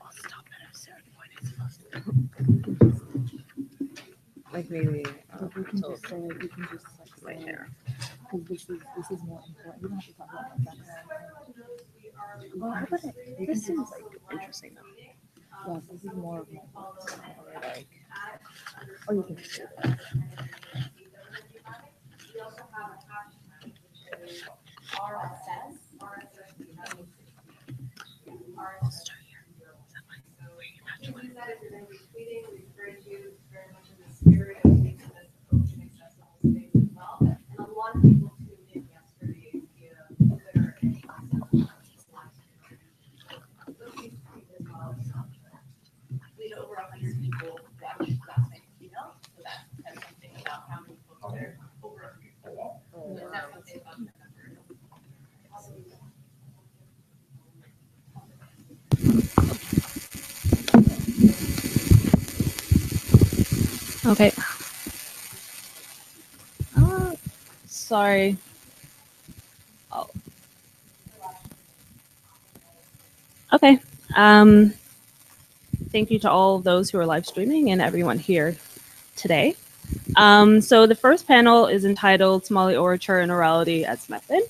I'll stop at a certain point. It's supposed to. Like maybe we can just say, right here. Because this is more important. We don't have to talk about my background. Well, how about it? This seems like interesting though. Yes, this is more of my like. Oh, you can just do that. I'll start here. Is that fine? Where you imagine Okay. Sorry. Oh. Okay. Thank you to all of those who are live streaming and everyone here today. So the first panel is entitled Somali Orature and Orality as Method.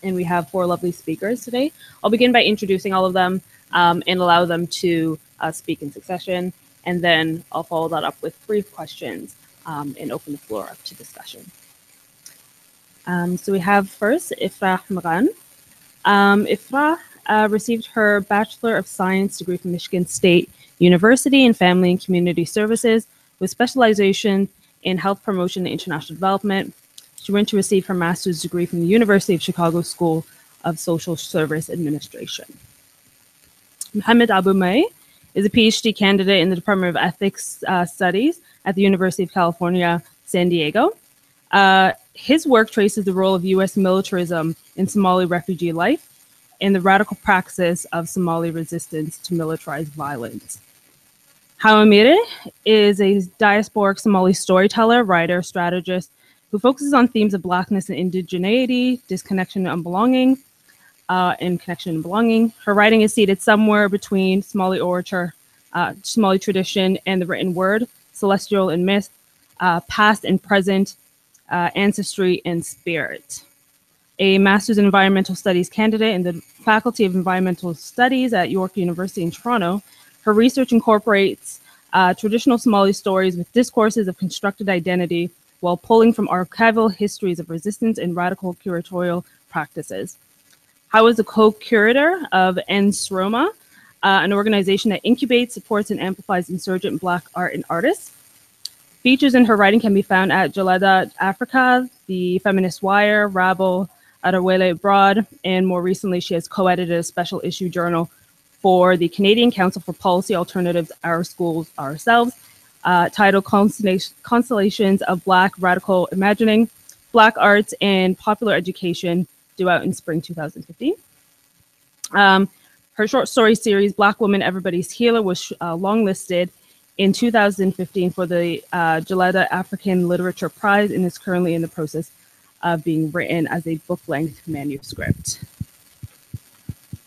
And we have 4 lovely speakers today. I'll begin by introducing all of them and allow them to speak in succession. And then I'll follow that up with brief questions and open the floor up to discussion. So we have first Ifrah Magan. Ifrah received her Bachelor of Science degree from Michigan State University in Family and Community Services with specialization in health promotion and international development. She went to receive her master's degree from the University of Chicago School of Social Service Administration. Mohamed Abumaye is a PhD candidate in the Department of Ethics Studies at the University of California, San Diego. His work traces the role of U.S. militarism in Somali refugee life and the radical praxis of Somali resistance to militarized violence. Hawa Mire is a diasporic Somali storyteller, writer, strategist who focuses on themes of Blackness and indigeneity, disconnection and belonging, and connection and belonging. Her writing is seated somewhere between Somali orature, Somali tradition, and the written word, celestial and myth, past and present, ancestry and spirit. A Master's in Environmental Studies candidate in the Faculty of Environmental Studies at York University in Toronto, her research incorporates traditional Somali stories with discourses of constructed identity while pulling from archival histories of resistance and radical curatorial practices. Hawa is a co-curator of NSROMA, an organization that incubates, supports, and amplifies insurgent Black art and artists. Features in her writing can be found at Jalada Africa, The Feminist Wire, Rabble, Arawele Abroad, and more recently she has co-edited a special issue journal for the Canadian Council for Policy Alternatives, Our Schools, Ourselves, titled Constellations of Black Radical Imagining, Black Arts and Popular Education, due out in spring 2015. Her short story series, Black Woman, Everybody's Healer, was longlisted in 2015 for the Jalada African Literature Prize and is currently in the process of being written as a book-length manuscript.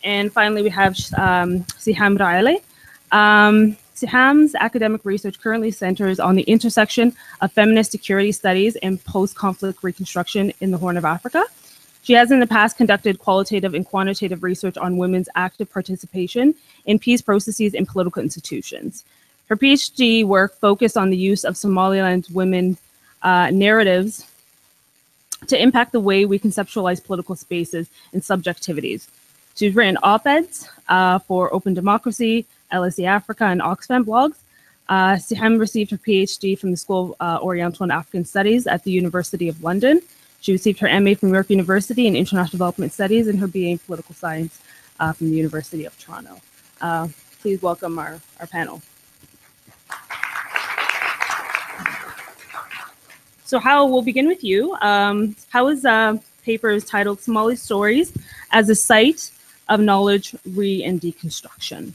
And finally, we have Siham Rayale. Siham's academic research currently centers on the intersection of feminist security studies and post-conflict reconstruction in the Horn of Africa. She has in the past conducted qualitative and quantitative research on women's active participation in peace processes and political institutions. Her PhD work focused on the use of Somaliland women narratives to impact the way we conceptualize political spaces and subjectivities. She's written op-eds for Open Democracy, LSE Africa, and Oxfam blogs. Siham received her PhD from the School of Oriental and African Studies at the University of London. She received her MA from York University in International Development Studies and her BA in Political Science from the University of Toronto. Please welcome our panel. So Hawa, we'll begin with you. Hawa's paper is titled Somali Stories as a Site of Knowledge, Re- and Deconstruction.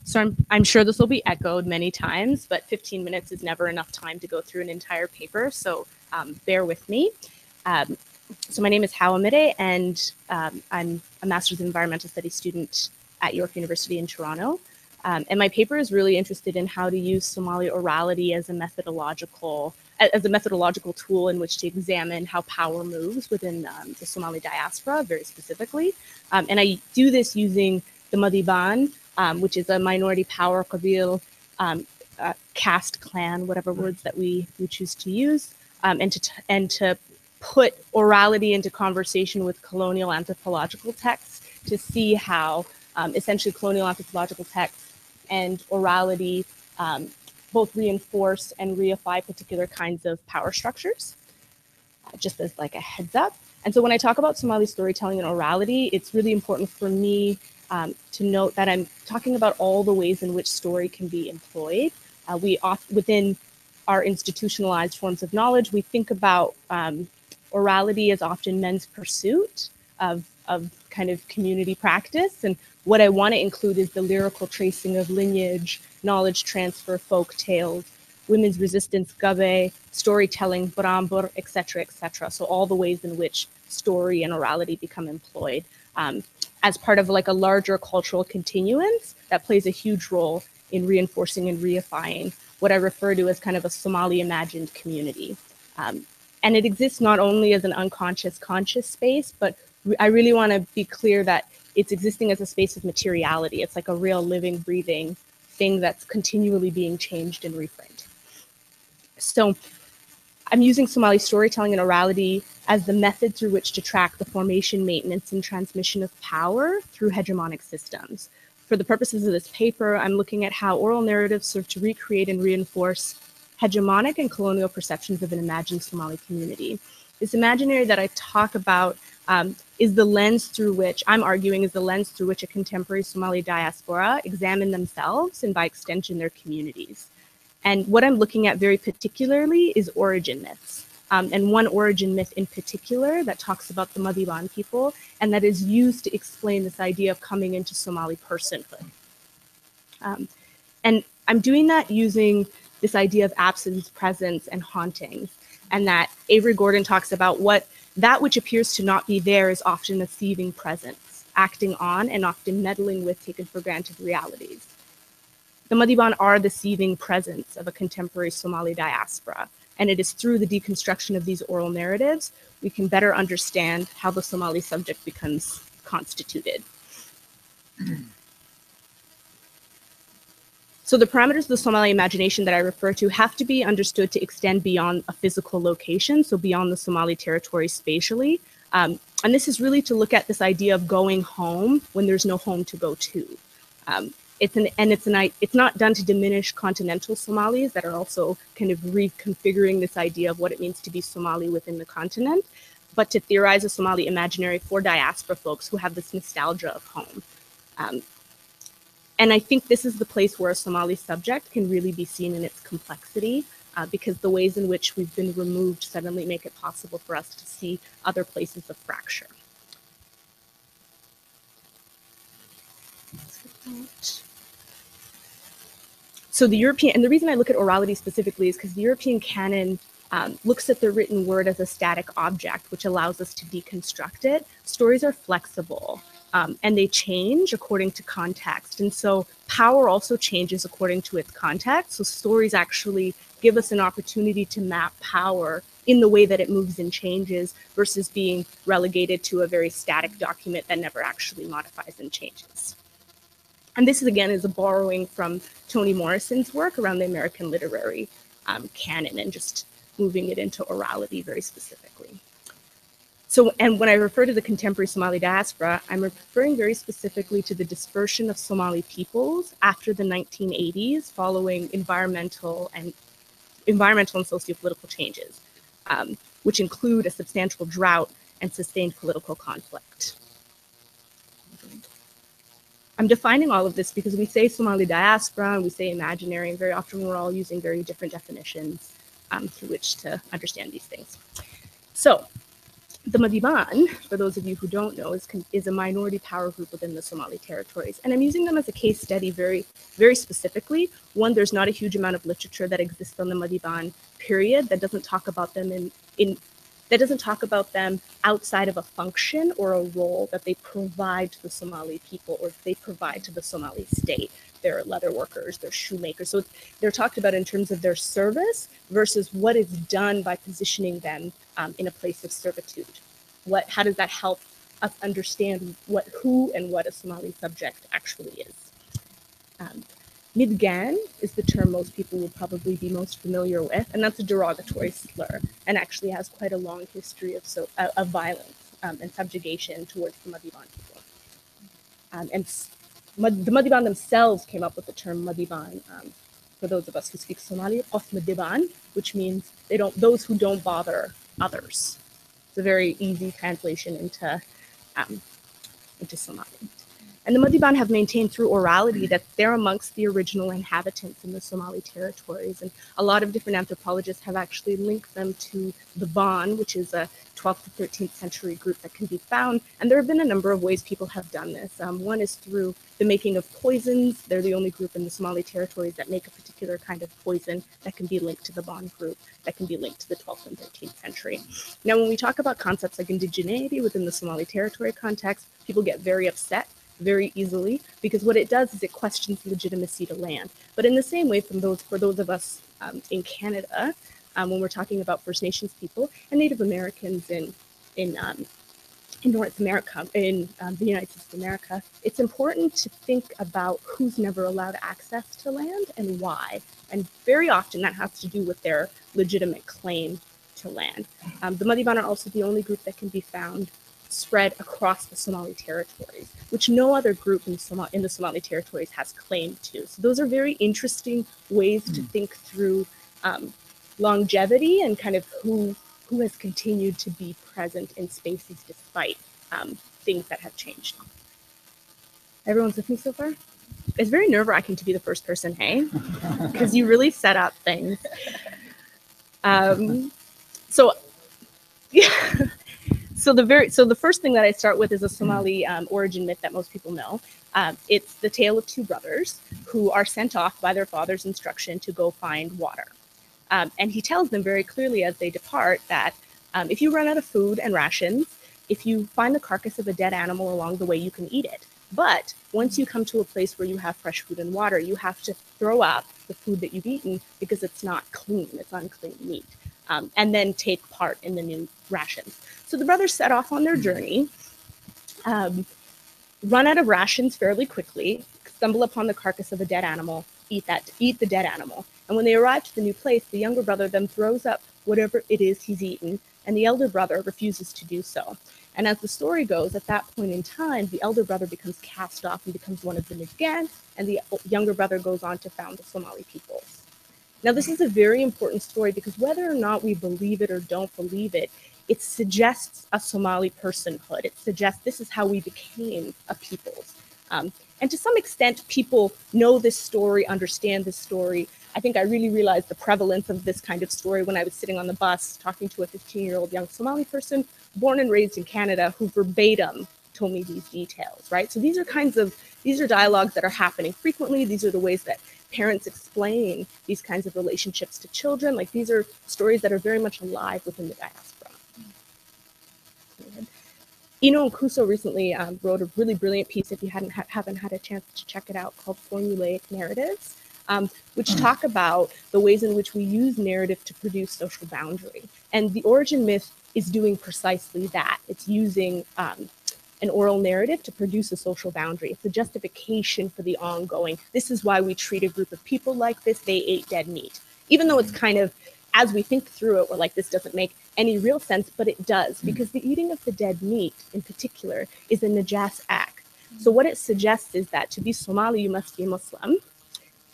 So I'm sure this will be echoed many times, but 15 minutes is never enough time to go through an entire paper. So bear with me. So my name is Hawa Mire, and I'm a Master's in Environmental Studies student at York University in Toronto. And my paper is really interested in how to use Somali orality as a methodological tool in which to examine how power moves within the Somali diaspora, very specifically. And I do this using the Madiban, which is a minority power qabil, caste, clan, whatever words that we choose to use, and to put orality into conversation with colonial anthropological texts to see how essentially colonial anthropological texts and orality both reinforce and reify particular kinds of power structures, just as like a heads up. And so when I talk about Somali storytelling and orality, it's really important for me to note that I'm talking about all the ways in which story can be employed. Within our institutionalized forms of knowledge, we think about orality as often men's pursuit of kind of community practice. And what I want to include is the lyrical tracing of lineage, knowledge transfer, folk tales, women's resistance, gabe, storytelling, brambur, etc., etc. So all the ways in which story and orality become employed as part of like a larger cultural continuance that plays a huge role in reinforcing and reifying what I refer to as kind of a Somali imagined community. And it exists not only as an unconscious, conscious space, but I really want to be clear that it's existing as a space of materiality. It's like a real living, breathing thing that's continually being changed and reframed. So I'm using Somali storytelling and orality as the method through which to track the formation, maintenance, and transmission of power through hegemonic systems. For the purposes of this paper, I'm looking at how oral narratives serve to recreate and reinforce hegemonic and colonial perceptions of an imagined Somali community. This imaginary that I talk about is the lens through which, I'm arguing, is the lens through which a contemporary Somali diaspora examine themselves and by extension their communities. And what I'm looking at very particularly is origin myths. And one origin myth in particular that talks about the Madiban people and that is used to explain this idea of coming into Somali personhood. And I'm doing that using this idea of absence, presence, and hauntings, and that Avery Gordon talks about that which appears to not be there is often a thieving presence, acting on and often meddling with taken for granted realities. The Madiban are the seething presence of a contemporary Somali diaspora, and it is through the deconstruction of these oral narratives we can better understand how the Somali subject becomes constituted. So the parameters of the Somali imagination that I refer to have to be understood to extend beyond a physical location, so beyond the Somali territory spatially. And this is really to look at this idea of going home when there's no home to go to. It's not done to diminish continental Somalis that are also kind of reconfiguring this idea of what it means to be Somali within the continent, but to theorize a Somali imaginary for diaspora folks who have this nostalgia of home. And I think this is the place where a Somali subject can really be seen in its complexity, because the ways in which we've been removed suddenly make it possible for us to see other places of fracture. So the European, and the reason I look at orality specifically is because the European canon looks at the written word as a static object, which allows us to deconstruct it. Stories are flexible. And they change according to context. And so power also changes according to its context. So stories actually give us an opportunity to map power in the way that it moves and changes versus being relegated to a very static document that never actually modifies and changes. And this, again, is a borrowing from Toni Morrison's work around the American literary canon and just moving it into orality very specifically. So, and when I refer to the contemporary Somali diaspora, I'm referring very specifically to the dispersion of Somali peoples after the 1980s following environmental and socio-political changes, which include a substantial drought and sustained political conflict. I'm defining all of this because we say Somali diaspora and we say imaginary, and very often we're all using very different definitions through which to understand these things. So, The Madiban, for those of you who don't know, is a minority power group within the Somali territories. And I'm using them as a case study very, very specifically. One, there's not a huge amount of literature that exists on the Madiban period that doesn't talk about them that doesn't talk about them outside of a function or a role that they provide to the Somali people or they provide to the Somali state. They're leather workers, they're shoemakers. So they're talked about in terms of their service versus what is done by positioning them in a place of servitude. How does that help us understand who and what a Somali subject actually is? Magan is the term most people will probably be most familiar with, and that's a derogatory slur, and actually has quite a long history of violence and subjugation towards the Madiban people. The Madiban themselves came up with the term Madiban. For those of us who speak Somali, Qof Madiban, which means those who don't bother others. It's a very easy translation into Somali. And the Madiban have maintained through orality that they're amongst the original inhabitants in the Somali territories. And a lot of different anthropologists have actually linked them to the Ban, which is a 12th to 13th century group that can be found. And there have been a number of ways people have done this. One is through the making of poisons. They're the only group in the Somali territories that make a particular kind of poison that can be linked to the Ban group, that can be linked to the 12th and 13th century. Now, when we talk about concepts like indigeneity within the Somali territory context, people get very upset very easily, because what it does is it questions legitimacy to land. But in the same way, for those of us in Canada, when we're talking about First Nations people and Native Americans in North America, in the United States of America, it's important to think about who's never allowed access to land and why. And very often that has to do with their legitimate claim to land. The Madiban are also the only group that can be found spread across the Somali territories, which no other group in the Somali territories has claim to. So those are very interesting ways to think through longevity and kind of who has continued to be present in spaces despite things that have changed. Everyone's with me so far? It's very nerve-wracking to be the first person, hey? Because you really set up things. So the first thing that I start with is a Somali origin myth that most people know. It's the tale of two brothers who are sent off by their father's instruction to go find water. And he tells them very clearly as they depart that if you run out of food and rations, if you find the carcass of a dead animal along the way, you can eat it. But once you come to a place where you have fresh food and water, you have to throw out the food that you've eaten because it's not clean, it's unclean meat, and then take part in the new rations. So the brothers set off on their journey, run out of rations fairly quickly, stumble upon the carcass of a dead animal, eat the dead animal. And when they arrive to the new place, the younger brother then throws up whatever it is he's eaten, and the elder brother refuses to do so. And as the story goes, at that point in time, the elder brother becomes cast off and becomes one of the Magan, and the younger brother goes on to found the Somali peoples. Now, this is a very important story because whether or not we believe it or don't believe it, it suggests a Somali personhood. It suggests this is how we became a peoples. And to some extent, people know this story, understand this story. I think I really realized the prevalence of this kind of story when I was sitting on the bus talking to a 15-year-old young Somali person born and raised in Canada who verbatim told me these details, right? So these are dialogues that are happening frequently. These are the ways that parents explain these kinds of relationships to children. Like, these are stories that are very much alive within the diaspora. Ino and Kuso recently wrote a really brilliant piece, if you haven't had a chance to check it out, called Formulaic Narratives, which talk about the ways in which we use narrative to produce social boundary. And the origin myth is doing precisely that. It's using an oral narrative to produce a social boundary. It's a justification for the ongoing, this is why we treat a group of people like this, they ate dead meat. Even though it's kind of, as we think through it, we're like, this doesn't make any real sense, but it does, because the eating of the dead meat in particular is a najas act. So what it suggests is that to be Somali, you must be Muslim.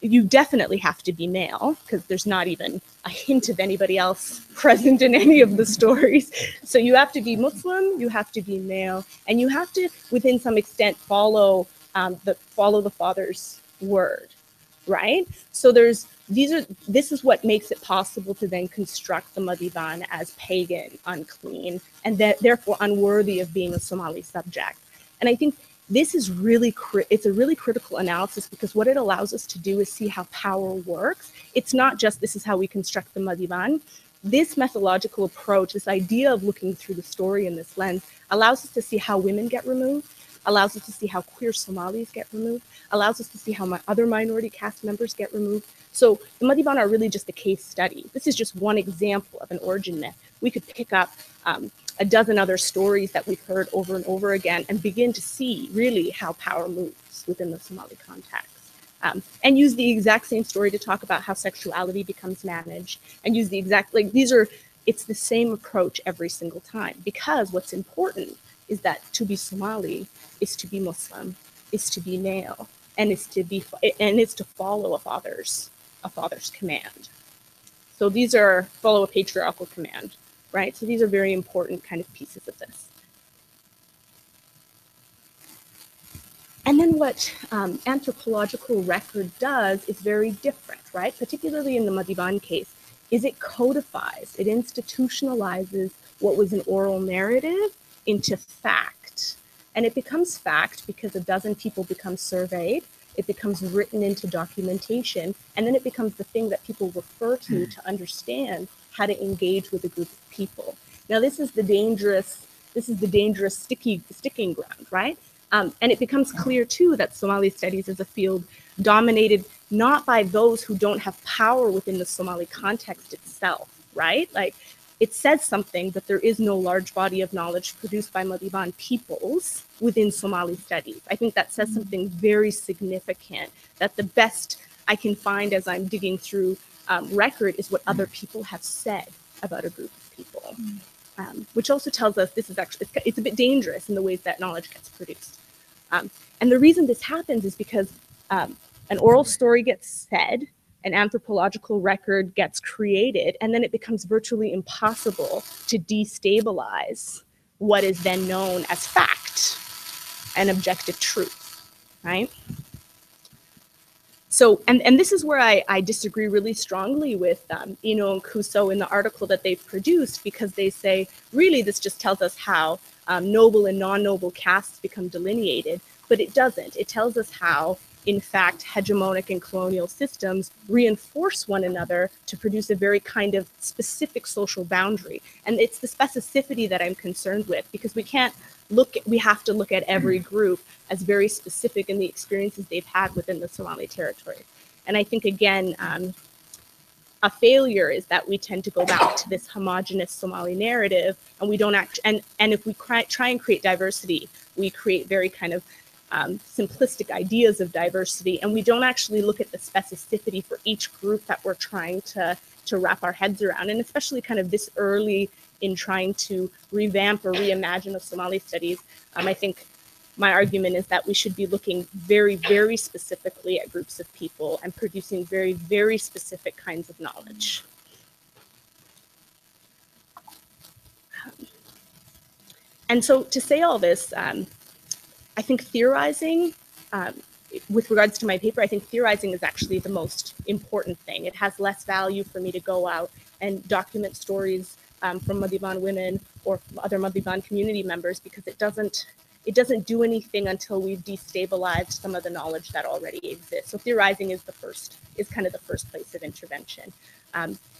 You definitely have to be male, because there's not even a hint of anybody else present in any of the stories. So you have to be Muslim, you have to be male, and you have to, within some extent, follow the father's word. right? So this is what makes it possible to then construct the Madiban as pagan, unclean, and that therefore unworthy of being a Somali subject. And I think this is it's a really critical analysis, because what it allows us to do is see how power works. It's not just this is how we construct the Madiban. This methodological approach, this idea of looking through the story in this lens, allows us to see how women get removed, allows us to see how queer Somalis get removed, allows us to see how other minority caste members get removed. So the Madiban are really just a case study. This is just one example of an origin myth. We could pick up a dozen other stories that we've heard over and over again and begin to see really how power moves within the Somali context. And use the exact same story to talk about how sexuality becomes managed, and use the exact, it's the same approach every single time, because what's important is that to be Somali is to be Muslim, is to be male, and is to follow a father's command. So these are follow a patriarchal command, right? So these are very important kind of pieces of this. And then what anthropological record does is very different, right? Particularly in the Madiban case, is it codifies, it institutionalizes what was an oral narrative into fact. And it becomes fact because a dozen people become surveyed, it becomes written into documentation, and then it becomes the thing that people refer to understand how to engage with a group of people. Now, this is the dangerous sticking ground, right? And it becomes clear too that Somali studies is a field dominated not by those who don't have power within the Somali context itself, right? Like, it says something, but there is no large body of knowledge produced by Madiban peoples within Somali studies. I think that says something very significant, that the best I can find as I'm digging through record is what other people have said about a group of people, which also tells us this is actually, it's a bit dangerous in the ways that knowledge gets produced. And the reason this happens is because an oral story gets said, an anthropological record gets created, and then it becomes virtually impossible to destabilize what is then known as fact and objective truth, right? So, and this is where I disagree really strongly with Eno and Kuso in the article that they've produced, because they say, really, this just tells us how noble and non-noble castes become delineated, but it doesn't. It tells us how, in fact, hegemonic and colonial systems reinforce one another to produce a very kind of specific social boundary. And it's the specificity that I'm concerned with, because we have to look at every group as very specific in the experiences they've had within the Somali territory. And I think, again, a failure is that we tend to go back to this homogenous Somali narrative, and we don't and if we try and create diversity, we create very kind of simplistic ideas of diversity, and we don't actually look at the specificity for each group that we're trying to wrap our heads around. And especially kind of this early in trying to revamp or reimagine the Somali studies, I think my argument is that we should be looking very, very specifically at groups of people and producing very, very specific kinds of knowledge. And so to say all this, I think theorizing, with regards to my paper, I think theorizing is actually the most important thing. It has less value for me to go out and document stories from Madiban women or other Madiban community members, because it doesn't do anything until we've destabilized some of the knowledge that already exists. So theorizing is kind of the first place of intervention.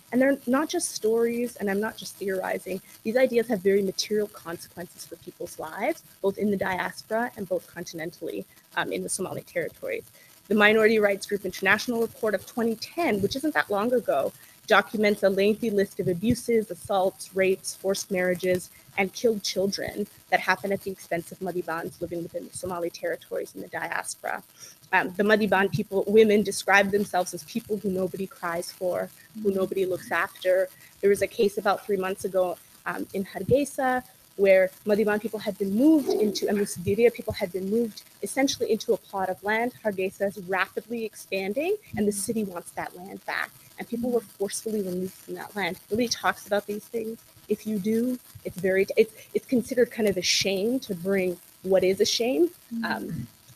And they're not just stories, and I'm not just theorizing. These ideas have very material consequences for people's lives, both in the diaspora and both continentally in the Somali territories. The Minority Rights Group International Report of 2010, which isn't that long ago, documents a lengthy list of abuses, assaults, rapes, forced marriages, and killed children that happen at the expense of Madibans living within the Somali territories in the diaspora. The Madiban women describe themselves as people who nobody cries for, who nobody looks after. There was a case about 3 months ago in Hargeisa where Madiban people had been moved into, and Musidiria people had been moved essentially into a plot of land. Hargeisa is rapidly expanding, and the city wants that land back. And people were forcefully removed from that land. Nobody talks about these things. If you do, it's considered kind of a shame to bring what is a shame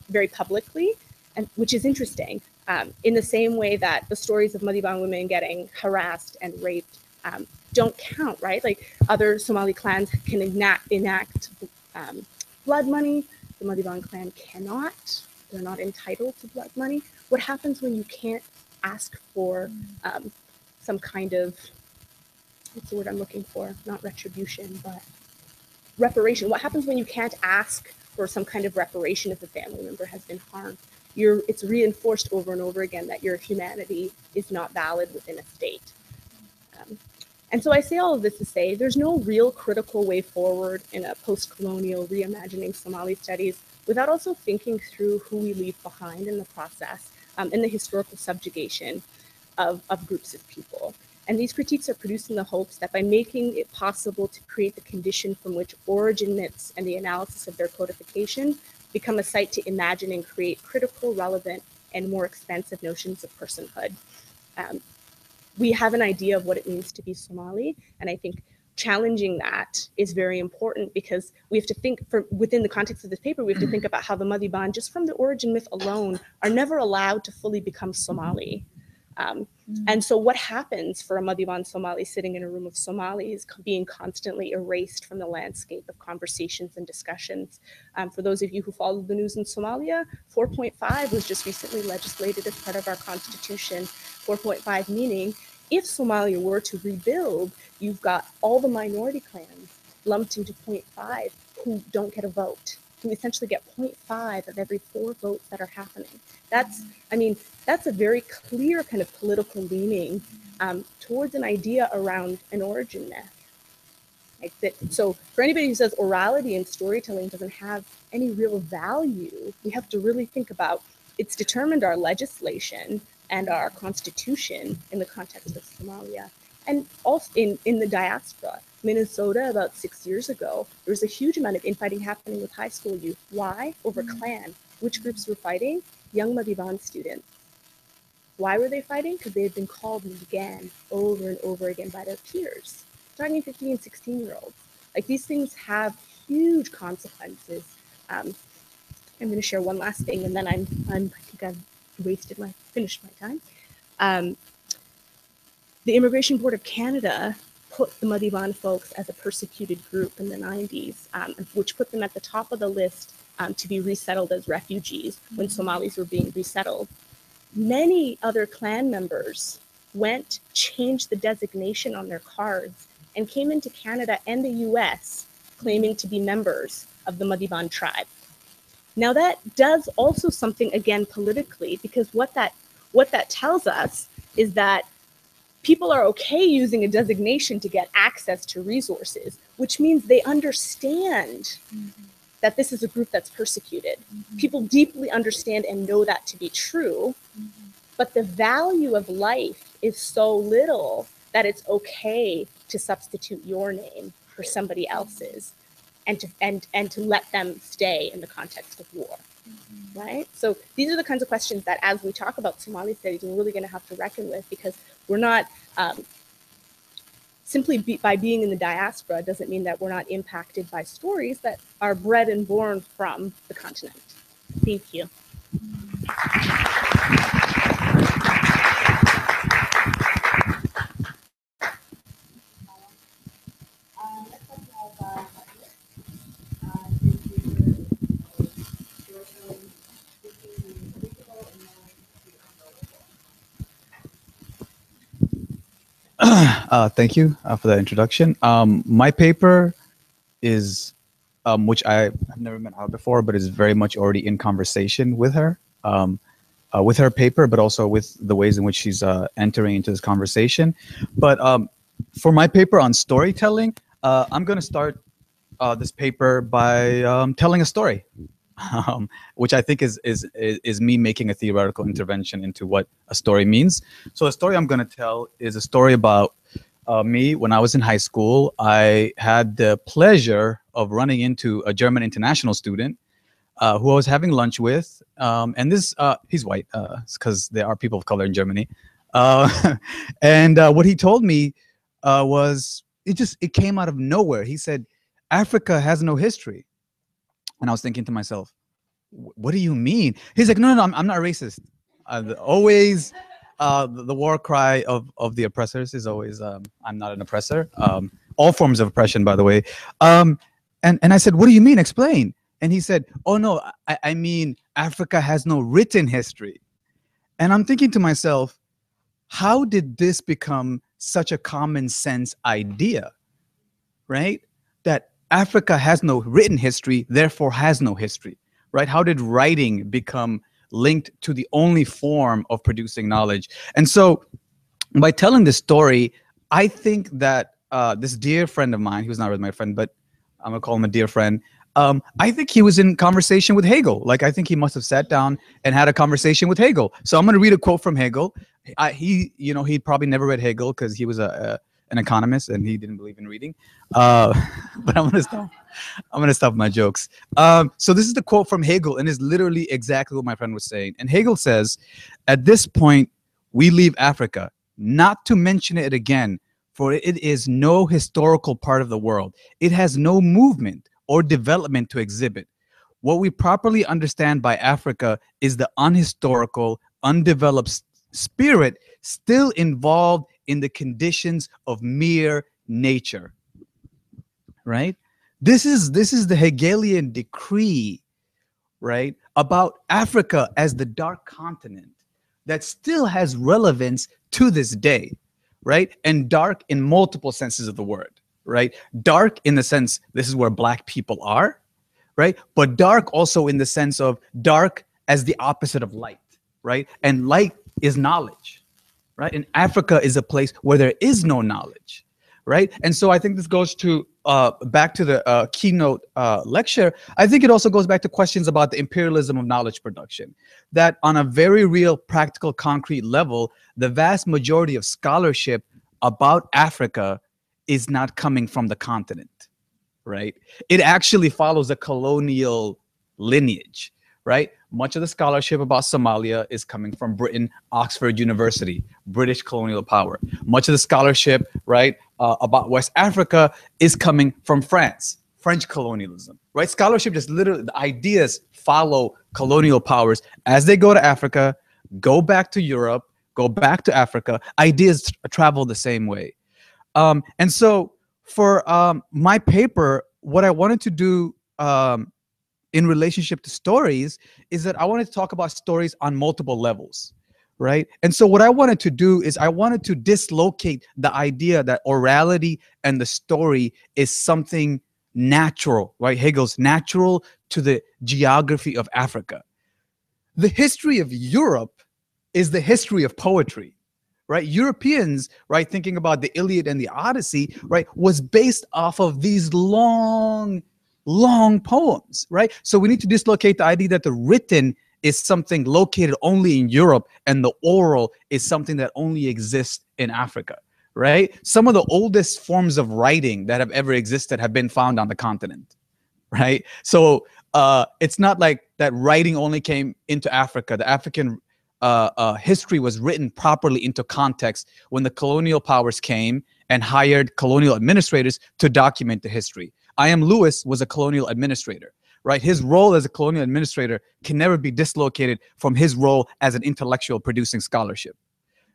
very publicly, and which is interesting. In the same way that the stories of Madiban women getting harassed and raped don't count, right? Like other Somali clans can enact blood money. The Madiban clan cannot. They're not entitled to blood money. What happens when you can't ask for some kind of, what's the word I'm looking for? Not retribution, but reparation. What happens when you can't ask for some kind of reparation if a family member has been harmed? It's reinforced over and over again that your humanity is not valid within a state. And so I say all of this to say there's no real critical way forward in a post-colonial reimagining Somali studies without also thinking through who we leave behind in the process and the historical subjugation of groups of people. And these critiques are produced in the hopes that by making it possible to create the condition from which origin myths and the analysis of their codification become a site to imagine and create critical, relevant, and more expansive notions of personhood. We have an idea of what it means to be Somali, and I think challenging that is very important because we have to think, within the context of this paper, we have to think about how the Madiban, just from the origin myth alone, are never allowed to fully become Somali. And so what happens for a Madiban Somali sitting in a room of Somalis being constantly erased from the landscape of conversations and discussions? For those of you who follow the news in Somalia, 4.5 was just recently legislated as part of our constitution. 4.5 meaning if Somalia were to rebuild, you've got all the minority clans lumped into 0.5 who don't get a vote, who essentially get 0.5 of every 4 votes that are happening. That's a very clear kind of political leaning towards an idea around an origin myth. Like that. So for anybody who says orality and storytelling doesn't have any real value, we have to really think about it's determined our legislation and our constitution in the context of Somalia. And also in the diaspora, Minnesota, about 6 years ago, there was a huge amount of infighting happening with high school youth. Why? Over clan. Which groups were fighting? Young Madiban students. Why were they fighting? Because they had been called Magan over and over again by their peers, starting 15 and 16-year-olds. Like these things have huge consequences. I'm going to share one last thing, and then I think I've finished my time. The Immigration Board of Canada put the Madiban folks as a persecuted group in the 90s, which put them at the top of the list to be resettled as refugees when Somalis were being resettled. Many other clan members changed the designation on their cards, and came into Canada and the US claiming to be members of the Madiban tribe. Now that does also something again politically, because what that tells us is that people are okay using a designation to get access to resources, which means they understand that this is a group that's persecuted. People deeply understand and know that to be true, but the value of life is so little that it's okay to substitute your name for somebody else's and to let them stay in the context of war. Right? So these are the kinds of questions that as we talk about Somali studies, we're really going to have to reckon with, because we're not simply by being in the diaspora doesn't mean that we're not impacted by stories that are bred and born from the continent. Thank you. Thank you for that introduction. My paper is, which I've never met Hawa before, but is very much already in conversation with her paper, but also with the ways in which she's entering into this conversation. But for my paper on storytelling, I'm going to start this paper by telling a story. Which I think is me making a theoretical intervention into what a story means. So the story I'm going to tell is a story about me when I was in high school. I had the pleasure of running into a German international student who I was having lunch with. And this, he's white, because there are people of color in Germany. And what he told me was, it came out of nowhere. He said, Africa has no history. And I was thinking to myself, what do you mean? He's like, no, I'm not racist. Always, the war cry of the oppressors is always, I'm not an oppressor. All forms of oppression, by the way. And I said, what do you mean? Explain. And he said, oh, no, I mean, Africa has no written history. And I'm thinking to myself, how did this become such a common sense idea, right? That Africa has no written history, therefore has no history, right? How did writing become linked to the only form of producing knowledge? And so by telling this story, I think that this dear friend of mine, he was not really my friend, but I'm gonna call him a dear friend. I think he was in conversation with Hegel. Like, I think he must have sat down and had a conversation with Hegel. So I'm going to read a quote from Hegel. He probably never read Hegel because he was an economist and he didn't believe in reading. But I'm going to stop. I'm going to stop my jokes. So this is the quote from Hegel, and is literally exactly what my friend was saying. And Hegel says, "At this point, we leave Africa, not to mention it again, for it is no historical part of the world. It has no movement or development to exhibit. What we properly understand by Africa is the unhistorical, undeveloped spirit still involved in the conditions of mere nature." Right? This is the Hegelian decree, right, about Africa as the dark continent that still has relevance to this day, right? And dark in multiple senses of the word. Right? Dark in the sense, this is where Black people are, right? But dark also in the sense of dark as the opposite of light, right? And light is knowledge, right? And Africa is a place where there is no knowledge, right? And so I think this goes to back to the keynote lecture. I think it also goes back to questions about the imperialism of knowledge production, that on a very real, practical, concrete level, the vast majority of scholarship about Africa is not coming from the continent, right? It actually follows a colonial lineage, right? Much of the scholarship about Somalia is coming from Britain, Oxford University, British colonial power. Much of the scholarship, right, about West Africa is coming from France, French colonialism, right? Scholarship just literally, the ideas follow colonial powers as they go to Africa, go back to Europe, go back to Africa. Ideas travel the same way. And so for my paper, what I wanted to do in relationship to stories is that I wanted to talk about stories on multiple levels, right? And so what I wanted to do is I wanted to dislocate the idea that orality and the story is something natural, right? Hegel's natural to the geography of Africa. The history of Europe is the history of poetry. Right? Europeans, right, thinking about the Iliad and the Odyssey, right, was based off of these long poems, right? So we need to dislocate the idea that the written is something located only in Europe and the oral is something that only exists in Africa, right? Some of the oldest forms of writing that have ever existed have been found on the continent, right? So it's not like that writing only came into Africa. The African history was written properly into context when the colonial powers came and hired colonial administrators to document the history. I.M. Lewis was a colonial administrator, right? His role as a colonial administrator can never be dislocated from his role as an intellectual producing scholarship,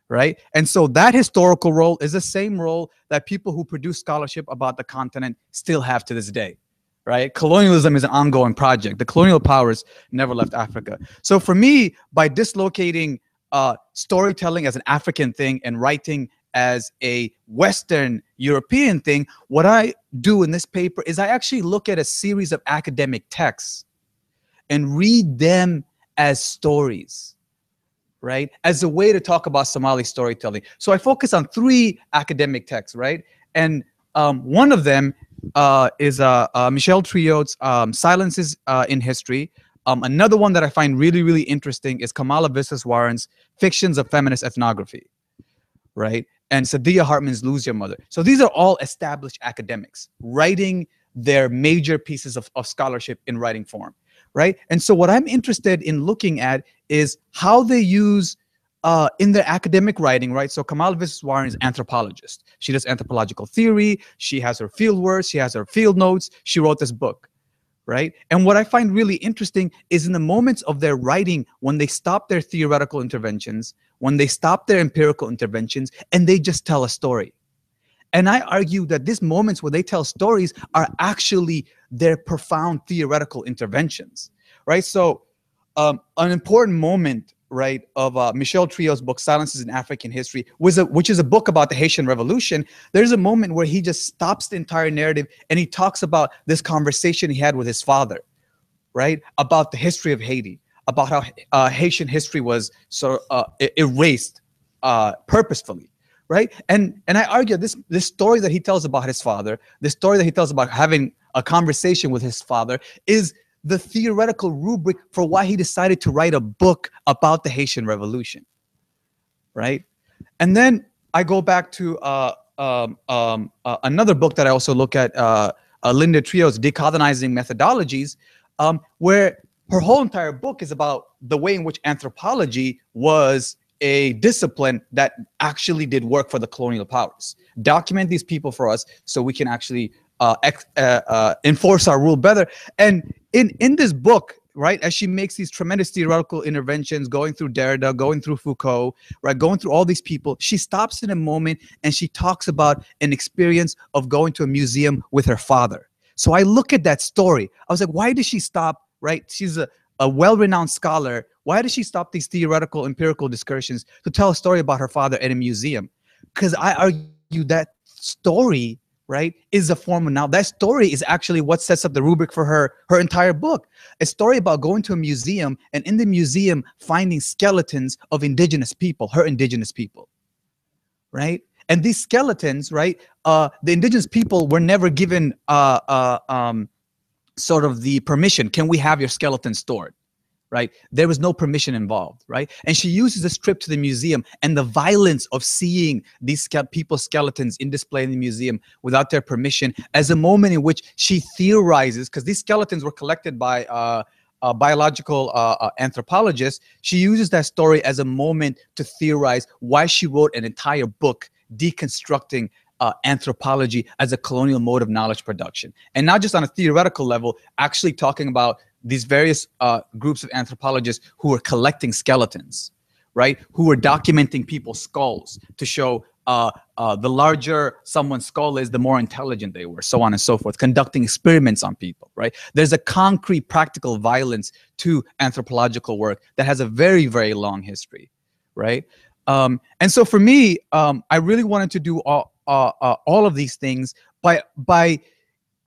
right? And so that historical role is the same role that people who produce scholarship about the continent still have to this day. Right? Colonialism is an ongoing project. The colonial powers never left Africa. So for me, by dislocating storytelling as an African thing and writing as a Western European thing, what I do in this paper is I actually look at a series of academic texts and read them as stories, right? As a way to talk about Somali storytelling. So I focus on 3 academic texts, right? And one of them is Michel Triot's Silences in History. Another one that I find really, really interesting is Kamala Viswas-Warren's Fictions of Feminist Ethnography, right? And Sadiya Hartman's Lose Your Mother. So these are all established academics writing their major pieces of scholarship in writing form, right? And so what I'm interested in looking at is how they use in their academic writing, right? So Kamala Viswas-Warren is an anthropologist. She does anthropological theory. She has her field work. She has her field notes. She wrote this book, right? And what I find really interesting is in the moments of their writing, when they stop their theoretical interventions, when they stop their empirical interventions, and they just tell a story. And I argue that these moments where they tell stories are actually their profound theoretical interventions, right? So an important moment, right, of Michel Trio's book, Silences in African History, which is a book about the Haitian Revolution. There's a moment where he just stops the entire narrative and he talks about this conversation he had with his father, right, about the history of Haiti, about how Haitian history was erased purposefully, right? And I argue this story that he tells about his father, the story that he tells about having a conversation with his father, is the theoretical rubric for why he decided to write a book about the Haitian Revolution, right? And then I go back to another book that I also look at, Linda Trio's Decolonizing Methodologies, where her whole entire book is about the way in which anthropology was a discipline that actually did work for the colonial powers. Document these people for us so we can actually enforce our rule better. And in this book, right, as she makes these tremendous theoretical interventions, going through Derrida, going through Foucault, right, going through all these people, she stops in a moment and she talks about an experience of going to a museum with her father. So I look at that story. I was like, why did she stop, right? She's a well-renowned scholar. Why did she stop these theoretical, empirical discussions to tell a story about her father at a museum? Because I argue that story, right, is a form of now. That story is actually what sets up the rubric for her entire book. A story about going to a museum and in the museum finding skeletons of indigenous people, her indigenous people, right? And these skeletons, right, the indigenous people were never given sort of the permission. Can we have your skeleton stored? Right? There was no permission involved, right? And she uses this trip to the museum and the violence of seeing these people's skeletons in display in the museum without their permission as a moment in which she theorizes, because these skeletons were collected by biological anthropologists. She uses that story as a moment to theorize why she wrote an entire book deconstructing anthropology as a colonial mode of knowledge production. And not just on a theoretical level, actually talking about these various groups of anthropologists who were collecting skeletons, right? Who were documenting people's skulls to show the larger someone's skull is, the more intelligent they were, so on and so forth, conducting experiments on people, right? There's a concrete practical violence to anthropological work that has a very, very long history, right? And so for me, I really wanted to do all of these things by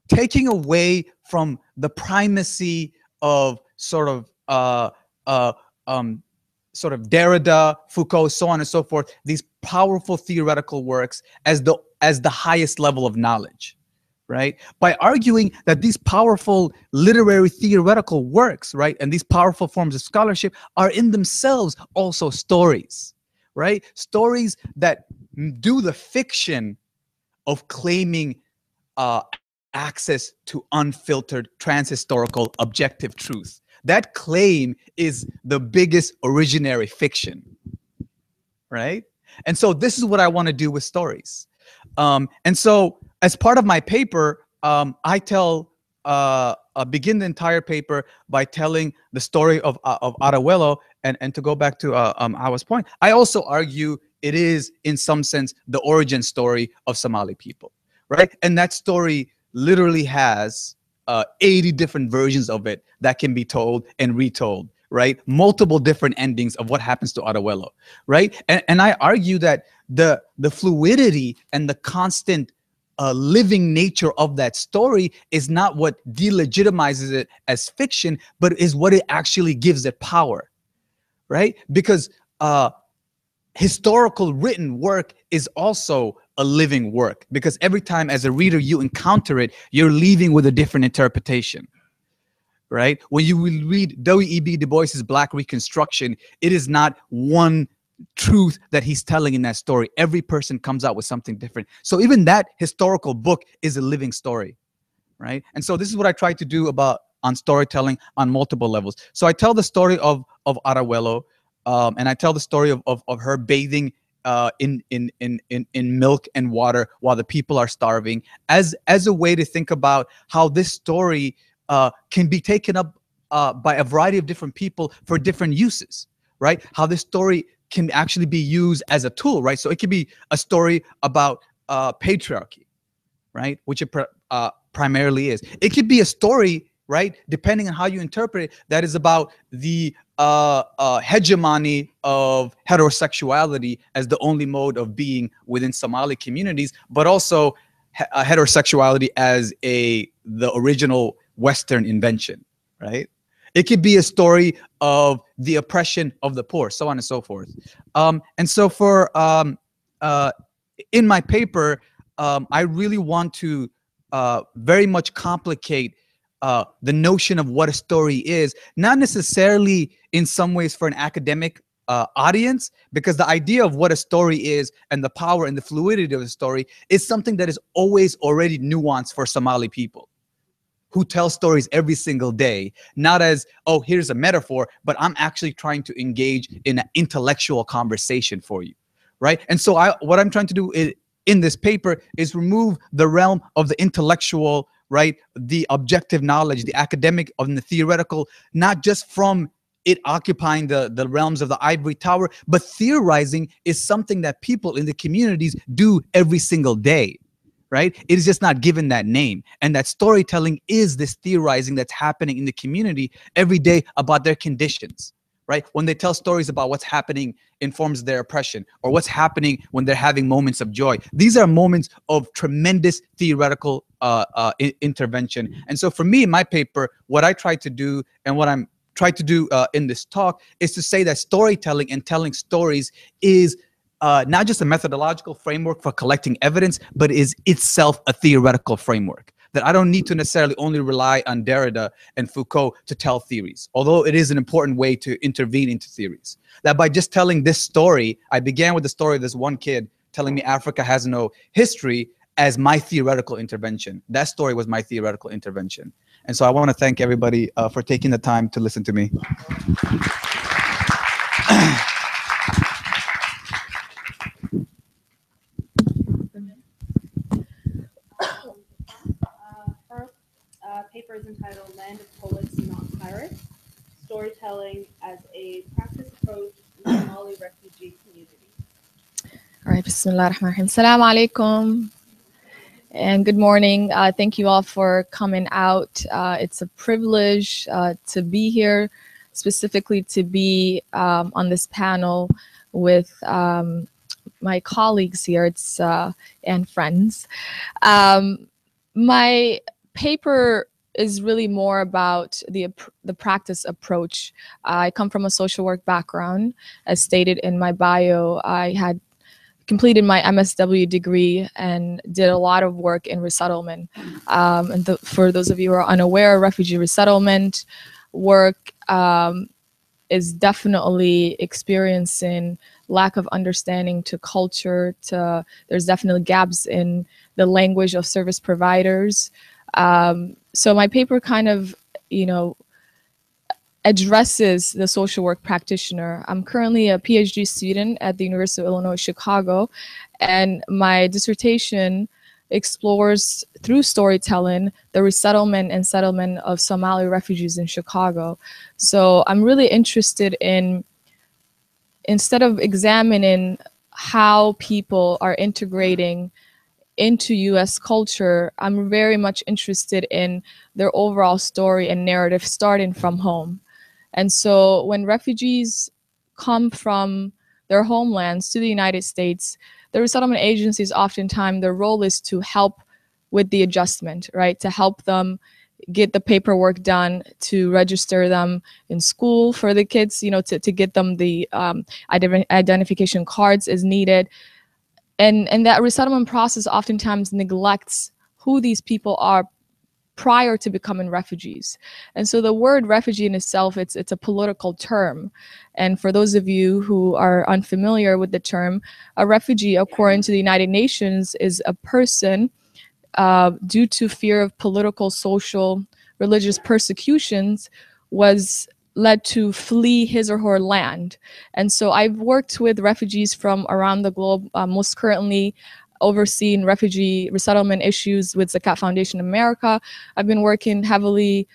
taking away from the primacy of sort of Derrida, Foucault, so on and so forth, these powerful theoretical works as the highest level of knowledge, right? By arguing that these powerful literary theoretical works, right, and these powerful forms of scholarship are in themselves also stories, right? Stories that do the fiction of claiming access to unfiltered, transhistorical, objective truth. That claim is the biggest originary fiction, right? And so this is what I want to do with stories. And so as part of my paper, I begin the entire paper by telling the story of Arahuelo. And to go back to Hawa's point, I also argue it is, in some sense, the origin story of Somali people, right? And that story literally has 80 different versions of it that can be told and retold, right? Multiple different endings of what happens to Arahuelo, right? And I argue that the fluidity and the constant living nature of that story is not what delegitimizes it as fiction, but is what it actually gives it power, right? Because historical written work is also a living work, because every time as a reader you encounter it, you're leaving with a different interpretation, right? When you will read W.E.B. Du Bois's Black Reconstruction, it is not one truth that he's telling in that story. Every person comes out with something different. So even that historical book is a living story, right? And so this is what I try to do on storytelling on multiple levels. So I tell the story of Arahuelo, and I tell the story of her bathing in milk and water while the people are starving, as a way to think about how this story can be taken up by a variety of different people for different uses, right? How this story can actually be used as a tool, right? So it could be a story about patriarchy, right? Which it primarily is. It could be a story, right, depending on how you interpret it, that is about the hegemony of heterosexuality as the only mode of being within Somali communities, but also heterosexuality as the original Western invention, right? It could be a story of the oppression of the poor, so on and so forth. And so for in my paper, I really want to very much complicate the notion of what a story is, not necessarily in some ways for an academic audience, because the idea of what a story is and the power and the fluidity of a story is something that is always already nuanced for Somali people who tell stories every single day, not as, oh, here's a metaphor, but I'm actually trying to engage in an intellectual conversation for you, right? And so what I'm trying to do in this paper is remove the realm of the intellectual, right, the objective knowledge, the academic and the theoretical, not just from it occupying the realms of the ivory tower, but theorizing is something that people in the communities do every single day, right? It is just not given that name. And that storytelling is this theorizing that's happening in the community every day about their conditions, right? When they tell stories about what's happening in forms of their oppression, or what's happening when they're having moments of joy. These are moments of tremendous theoretical intervention. And so for me, in my paper, what I try to do and what I'm trying to do in this talk is to say that storytelling and telling stories is not just a methodological framework for collecting evidence, but is itself a theoretical framework. That I don't need to necessarily only rely on Derrida and Foucault to tell theories, although it is an important way to intervene into theories. That by just telling this story, I began with the story of this one kid telling me Africa has no history as my theoretical intervention. That story was my theoretical intervention. And so I want to thank everybody for taking the time to listen to me. Paper is entitled Land of Poets, Not Pirates, Storytelling as a Practice Approach in the Somali Refugee Community. All right, Bismillah ar-Rahman ar-Rahim. Assalamu alaikum. And good morning. Thank you all for coming out. It's a privilege to be here, specifically to be on this panel with my colleagues here and friends. My paper is really more about the practice approach. I come from a social work background. As stated in my bio, I had completed my MSW degree and did a lot of work in resettlement. And for those of you who are unaware, refugee resettlement work is definitely experiencing lack of understanding to culture, there's definitely gaps in the language of service providers. So my paper kind of, addresses the social work practitioner. I'm currently a PhD student at the University of Illinois, Chicago, and my dissertation explores through storytelling the resettlement and settlement of Somali refugees in Chicago. So I'm really interested in, instead of examining how people are integrating into US culture, I'm very much interested in their overall story and narrative starting from home. And so when refugees come from their homelands to the United States, the resettlement agencies, oftentimes their role is to help with the adjustment, right? To help them get the paperwork done, to register them in school for the kids, to get them the identification cards as needed. And that resettlement process oftentimes neglects who these people are prior to becoming refugees. And so the word refugee in itself, it's a political term. And for those of you who are unfamiliar with the term, a refugee, according to the United Nations, is a person due to fear of political, social, religious persecutions was led to flee his or her land. And so I've worked with refugees from around the globe, most currently overseen refugee resettlement issues with Zakat Foundation America. I've been working heavily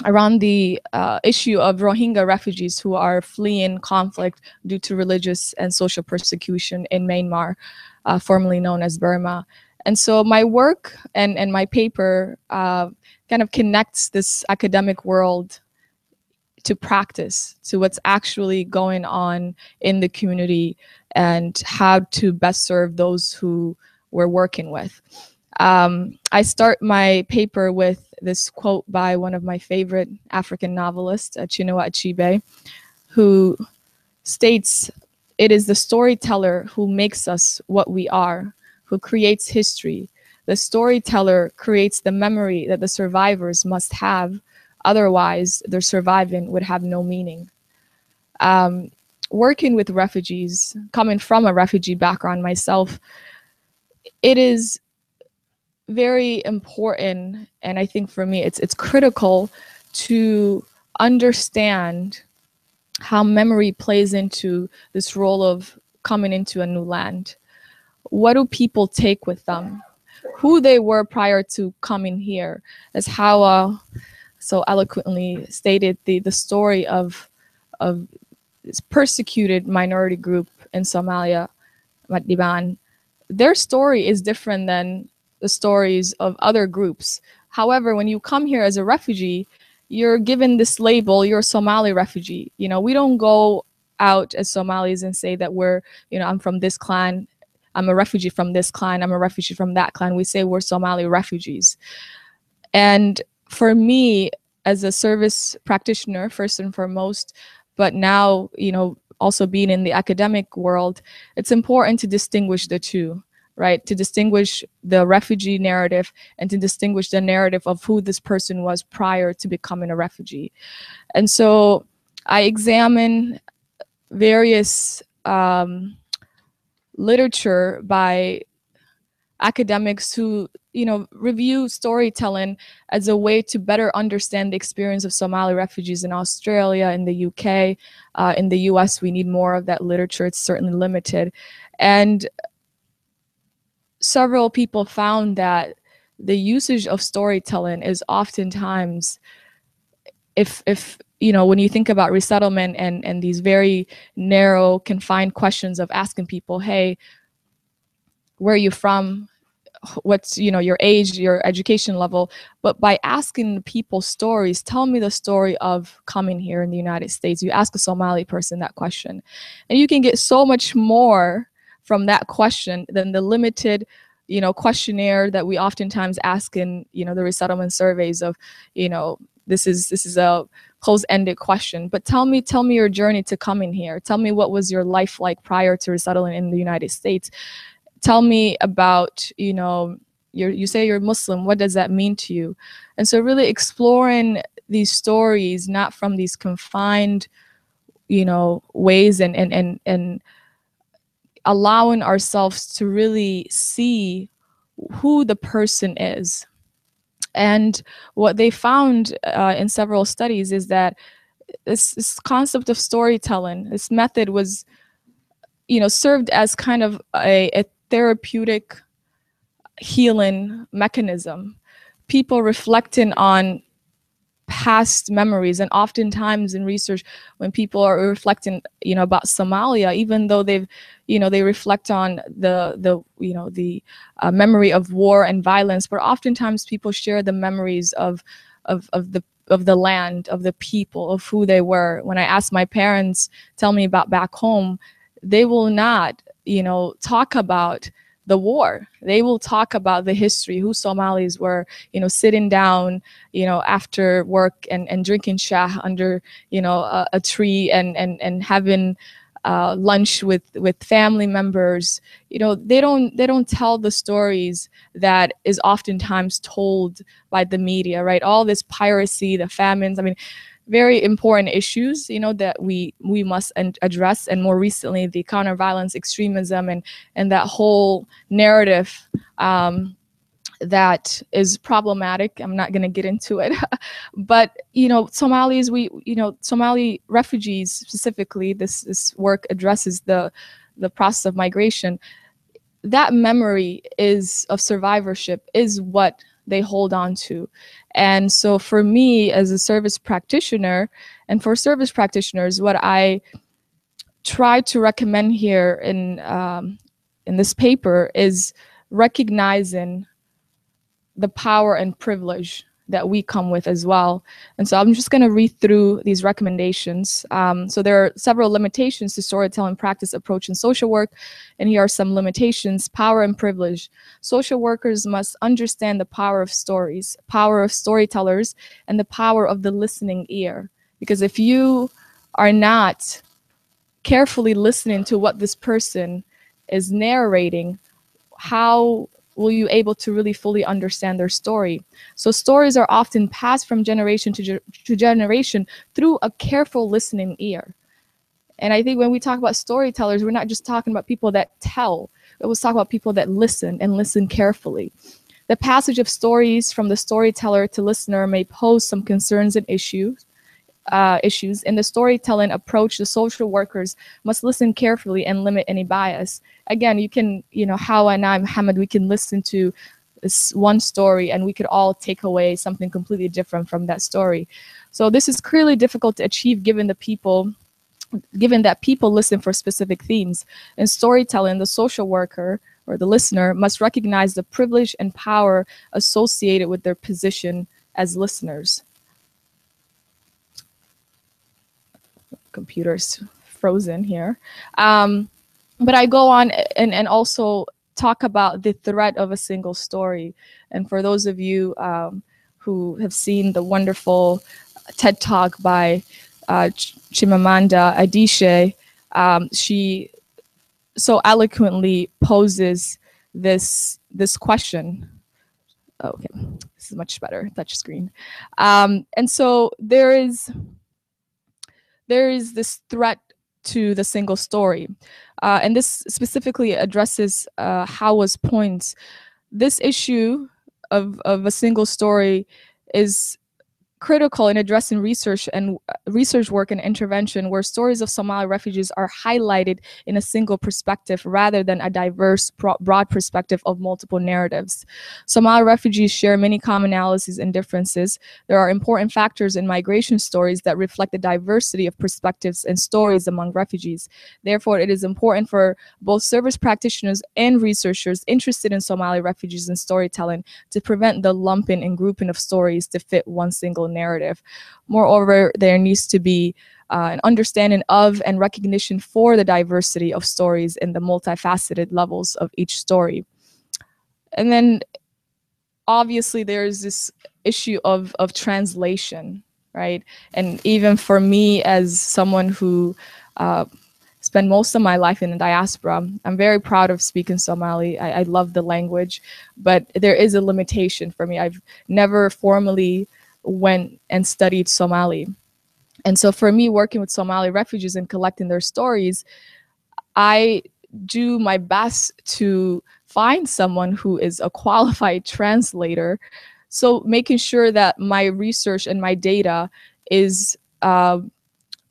around the issue of Rohingya refugees who are fleeing conflict due to religious and social persecution in Myanmar, formerly known as Burma. And so my work and my paper kind of connects this academic world to practice, to what's actually going on in the community and how to best serve those who we're working with. I start my paper with this quote by one of my favorite African novelists, Chinua Achebe, who states, "It is the storyteller who makes us what we are, who creates history. The storyteller creates the memory that the survivors must have. Otherwise, their surviving would have no meaning." Working with refugees, coming from a refugee background myself, it is very important, and I think for me it's critical to understand how memory plays into this role of coming into a new land. What do people take with them? Who they were prior to coming here, as Hawa so eloquently stated, the story of this persecuted minority group in Somalia, Madiban. Their story is different than the stories of other groups. However, when you come here as a refugee, you're given this label, you're a Somali refugee. You know, we don't go out as Somalis and say that we're, you know, I'm from this clan, I'm a refugee from this clan, I'm a refugee from that clan. We say we're Somali refugees. And for me, as a service practitioner, first and foremost, but now, you know, also being in the academic world, it's important to distinguish the two, right? To distinguish the refugee narrative and to distinguish the narrative of who this person was prior to becoming a refugee. And so I examine various literature by academics who, you know, review storytelling as a way to better understand the experience of Somali refugees in Australia, in the UK, in the US. We need more of that literature. It's certainly limited. And several people found that the usage of storytelling is oftentimes, if you know, when you think about resettlement and these very narrow, confined questions of asking people, hey, where are you from? What's, you know, your age, your education level? But by asking people stories, tell me the story of coming here in the United States. You ask a Somali person that question, and you can get so much more from that question than the limited, you know, questionnaire that we oftentimes ask in, you know, the resettlement surveys of, you know, this is a closed-ended question. But tell me your journey to coming here. Tell me what was your life like prior to resettling in the United States. Tell me about, you know, you say you're Muslim, what does that mean to you? And so really exploring these stories, not from these confined, you know, ways, and allowing ourselves to really see who the person is. And what they found in several studies is that this concept of storytelling, this method was, you know, served as kind of a therapeutic healing mechanism. People reflecting on past memories, and oftentimes in research, when people are reflecting, you know, about Somalia, even though they've, you know, they reflect on the you know, the memory of war and violence, but oftentimes people share the memories of the land, of the people, of who they were. When I ask my parents, tell me about back home, they will not, you know, talk about the war. They will talk about the history, who Somalis were, you know, sitting down, you know, after work and drinking shah under, you know, a tree and having lunch with family members. You know, they don't tell the stories that is oftentimes told by the media, right? All this piracy, the famines, I mean, very important issues, you know, that we must address. And more recently, the counter-violence extremism and that whole narrative that is problematic. I'm not going to get into it. But, you know, Somalis, Somali refugees specifically, this work addresses the process of migration. that memory of survivorship is what they hold on to. And so for me as a service practitioner, and for service practitioners, what I try to recommend here in this paper is recognizing the power and privilege that we come with as well. And so I'm just going to read through these recommendations. So there are several limitations to storytelling practice, approach, and social work. And here are some limitations. Power and privilege. Social workers must understand the power of stories, power of storytellers, and the power of the listening ear. Because if you are not carefully listening to what this person is narrating, how will you able to really fully understand their story? So stories are often passed from generation to generation through a careful listening ear. And I think when we talk about storytellers, we're not just talking about people that tell, but we're talking about people that listen and listen carefully. The passage of stories from the storyteller to listener may pose some concerns and issues. In the storytelling approach, the social workers must listen carefully and limit any bias. Again, you can, Hawa and I, Mohamed, we can listen to this one story and we could all take away something completely different from that story. So this is clearly difficult to achieve given that people listen for specific themes. In storytelling, the social worker or the listener must recognize the privilege and power associated with their position as listeners. Computer's frozen here. But I go on and also talk about the threat of a single story. And for those of you who have seen the wonderful TED Talk by Chimamanda Adichie, she so eloquently poses this question. Oh, okay, this is much better, touch screen. And so there is this threat to the single story. And this specifically addresses Hawa's points. This issue of a single story is critical in addressing research work and intervention where stories of Somali refugees are highlighted in a single perspective rather than a diverse, broad perspective of multiple narratives. Somali refugees share many commonalities and differences. There are important factors in migration stories that reflect the diversity of perspectives and stories among refugees. Therefore, it is important for both service practitioners and researchers interested in Somali refugees and storytelling to prevent the lumping and grouping of stories to fit one single narrative. Moreover, there needs to be an understanding of and recognition for the diversity of stories and the multifaceted levels of each story. And then obviously there's this issue of translation, right? And even for me as someone who spent most of my life in the diaspora, I'm very proud of speaking Somali. I love the language, but there is a limitation for me. I've never formally went and studied Somali. And so for me, working with Somali refugees and collecting their stories, I do my best to find someone who is a qualified translator. So making sure that my research and my data is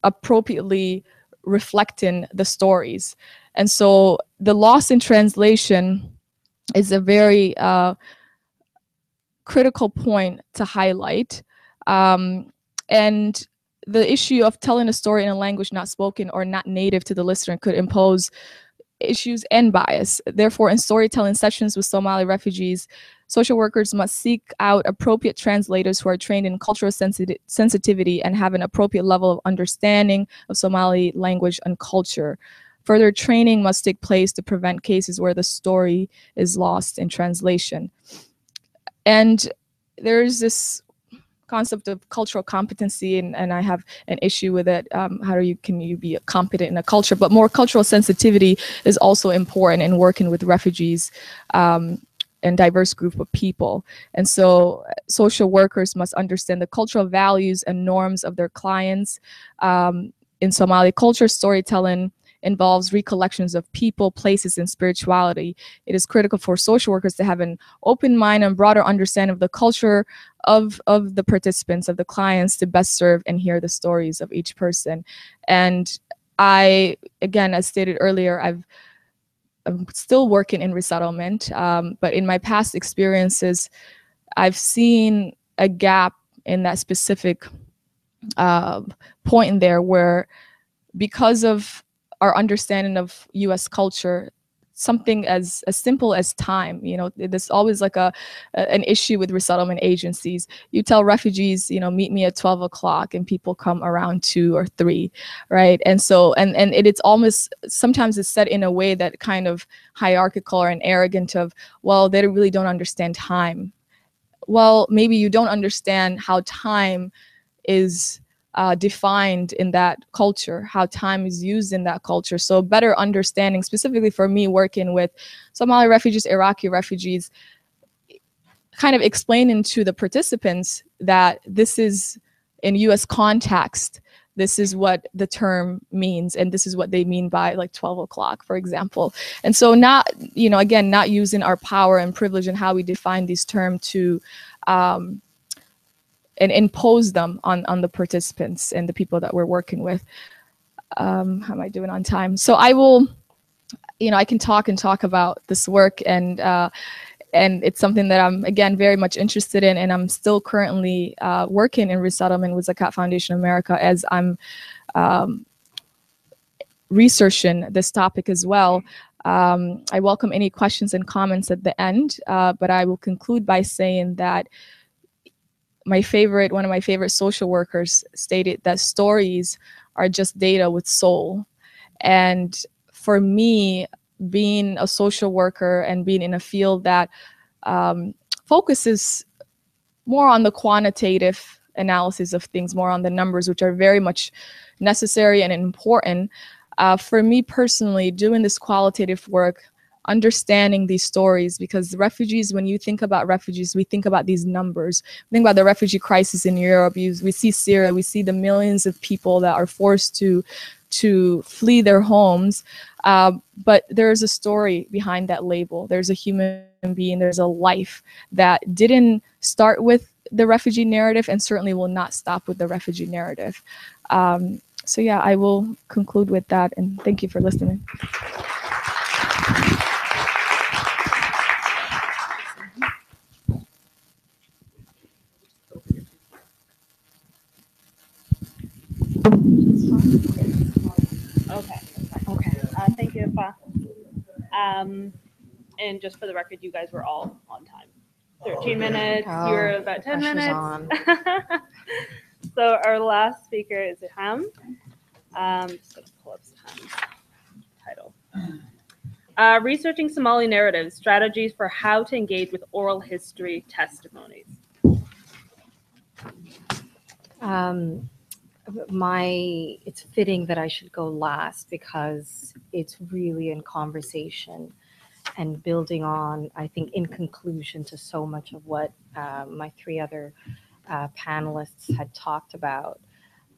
appropriately reflecting the stories. And so the loss in translation is a very critical point to highlight. And the issue of telling a story in a language not spoken or not native to the listener could impose issues and bias. Therefore, in storytelling sessions with Somali refugees, social workers must seek out appropriate translators who are trained in cultural sensitivity and have an appropriate level of understanding of Somali language and culture. Further training must take place to prevent cases where the story is lost in translation. And there is this concept of cultural competency, and I have an issue with it. Can you be competent in a culture? But more cultural sensitivity is also important in working with refugees and diverse group of people. And so social workers must understand the cultural values and norms of their clients. In Somali culture, storytelling involves recollections of people, places, and spirituality. It is critical for social workers to have an open mind and broader understanding of the culture of the participants, of the clients, to best serve and hear the stories of each person. And I, again, as stated earlier, I've I'm still working in resettlement, but in my past experiences, I've seen a gap in that specific point in there where, because of our understanding of U.S. culture, something as simple as time, there's always like an issue with resettlement agencies. You tell refugees, meet me at 12 o'clock, and people come around 2 or 3, right? And so, and it's almost, sometimes it's said in a way that kind of hierarchical and arrogant of, well, they really don't understand time. Well, maybe you don't understand how time is defined in that culture, how time is used in that culture. So better understanding, specifically for me working with Somali refugees, Iraqi refugees, kind of explaining to the participants that this is in US context, this is what the term means, and this is what they mean by like 12 o'clock, for example. And so not, again, not using our power and privilege and how we define these terms to and impose them on the participants and the people that we're working with. How am I doing on time? So I will, I can talk about this work, and it's something that I'm, again, very much interested in, and I'm still currently working in resettlement with Zakat Foundation America as I'm researching this topic as well. I welcome any questions and comments at the end, but I will conclude by saying that one of my favorite social workers stated that stories are just data with soul. And for me, being a social worker and being in a field that focuses more on the quantitative analysis of things, more on the numbers, which are very much necessary and important, for me personally, doing this qualitative work, understanding these stories, because refugees, when you think about refugees, we think about these numbers. Think about the refugee crisis in Europe. We see Syria, we see the millions of people that are forced to flee their homes. But there's a story behind that label. There's a human being, there's a life that didn't start with the refugee narrative and certainly will not stop with the refugee narrative. So yeah, I will conclude with that, and thank you for listening. Okay. Thank you, Ifrah. And just for the record, you guys were all on time. 13 minutes. Oh, You're about 10 minutes. on. So our last speaker is Siham. Just gonna pull up Siham's title. Researching Somali narratives, strategies for how to engage with oral history testimonies. It's fitting that I should go last because it's really in conversation and building on, I think, in conclusion to so much of what my 3 other panelists had talked about.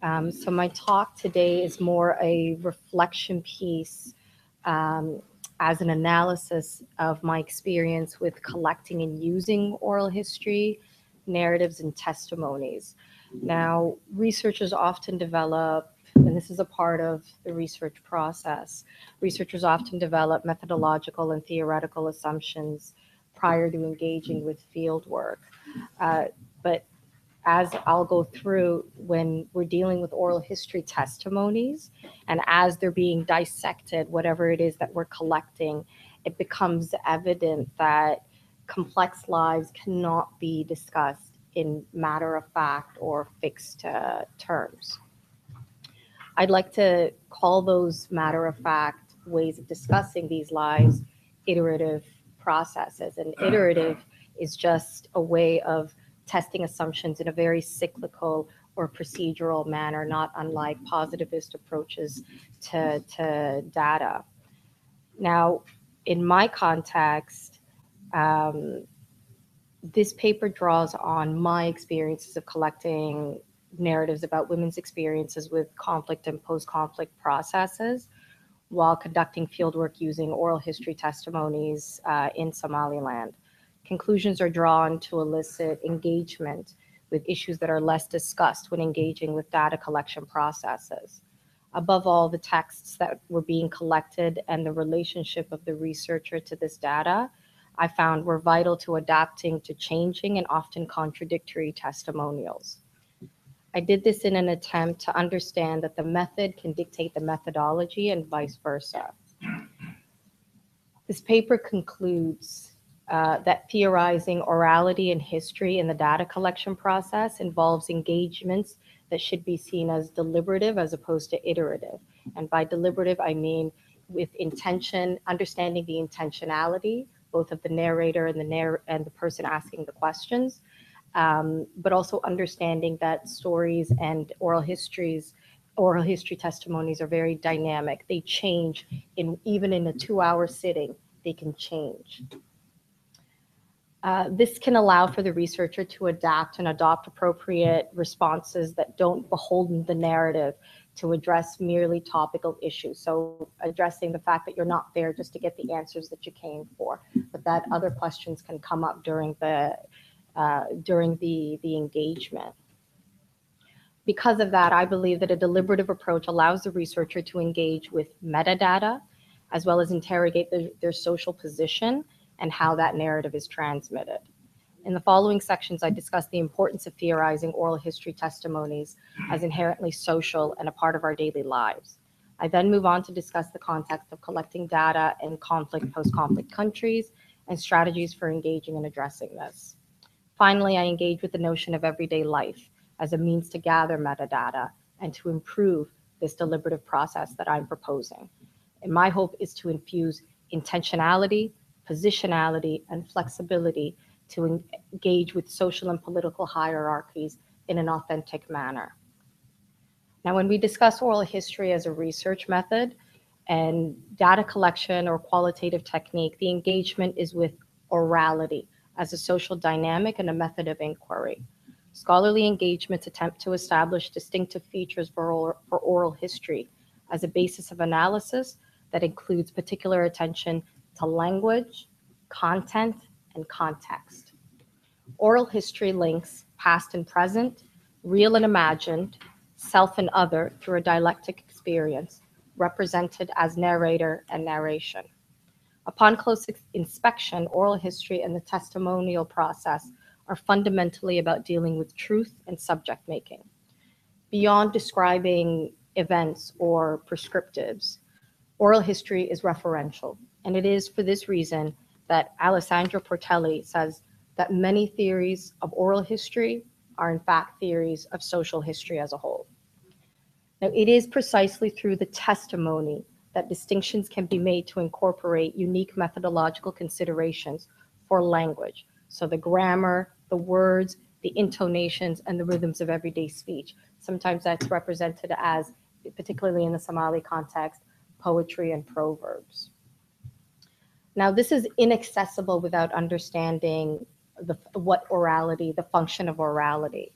So my talk today is more a reflection piece as an analysis of my experience with collecting and using oral history, narratives, and testimonies. Now, researchers often develop, and this is a part of the research process, researchers often develop methodological and theoretical assumptions prior to engaging with field work. But as I'll go through, when we're dealing with oral history testimonies, and as they're being dissected, whatever it is that we're collecting, it becomes evident that complex lives cannot be discussed in matter-of-fact or fixed terms. I'd like to call those matter-of-fact ways of discussing these lives iterative processes. And iterative is just a way of testing assumptions in a very cyclical or procedural manner, not unlike positivist approaches to data. Now, in my context, this paper draws on my experiences of collecting narratives about women's experiences with conflict and post-conflict processes while conducting fieldwork using oral history testimonies in Somaliland. Conclusions are drawn to elicit engagement with issues that are less discussed when engaging with data collection processes. Above all, the texts that were being collected and the relationship of the researcher to this data, I found were vital to adapting to changing and often contradictory testimonials. I did this in an attempt to understand that the method can dictate the methodology and vice versa. This paper concludes that theorizing orality and history in the data collection process involves engagements that should be seen as deliberative as opposed to iterative. And by deliberative, I mean with intention, understanding the intentionality, both of the narrator and the person asking the questions, but also understanding that stories and oral history testimonies are very dynamic. They change even in a 2-hour sitting, they can change. This can allow for the researcher to adapt and adopt appropriate responses that don't beholden the narrative to address merely topical issues. So addressing the fact that you're not there just to get the answers that you came for, but that other questions can come up during the engagement. Because of that, I believe that a deliberative approach allows the researcher to engage with metadata, as well as interrogate their social position and how that narrative is transmitted. In the following sections, I discuss the importance of theorizing oral history testimonies as inherently social and a part of our daily lives. I then move on to discuss the context of collecting data in post-conflict countries, and strategies for engaging and addressing this. Finally, I engage with the notion of everyday life as a means to gather metadata and to improve this deliberative process that I'm proposing. And my hope is to infuse intentionality, positionality, and flexibility to engage with social and political hierarchies in an authentic manner. Now, when we discuss oral history as a research method and data collection or qualitative technique, the engagement is with orality as a social dynamic and a method of inquiry. Scholarly engagements attempt to establish distinctive features for oral history as a basis of analysis that includes particular attention to language, content, and context. Oral history links past and present, real and imagined, self and other through a dialectic experience, represented as narrator and narration. Upon close inspection, oral history and the testimonial process are fundamentally about dealing with truth and subject making. Beyond describing events or prescriptives, oral history is referential, and it is for this reason that Alessandro Portelli says that many theories of oral history are in fact theories of social history as a whole. Now, it is precisely through the testimony that distinctions can be made to incorporate unique methodological considerations for language. So the grammar, the words, the intonations, and the rhythms of everyday speech. Sometimes that's represented as, particularly in the Somali context, poetry and proverbs. Now, this is inaccessible without understanding what orality, the function of orality.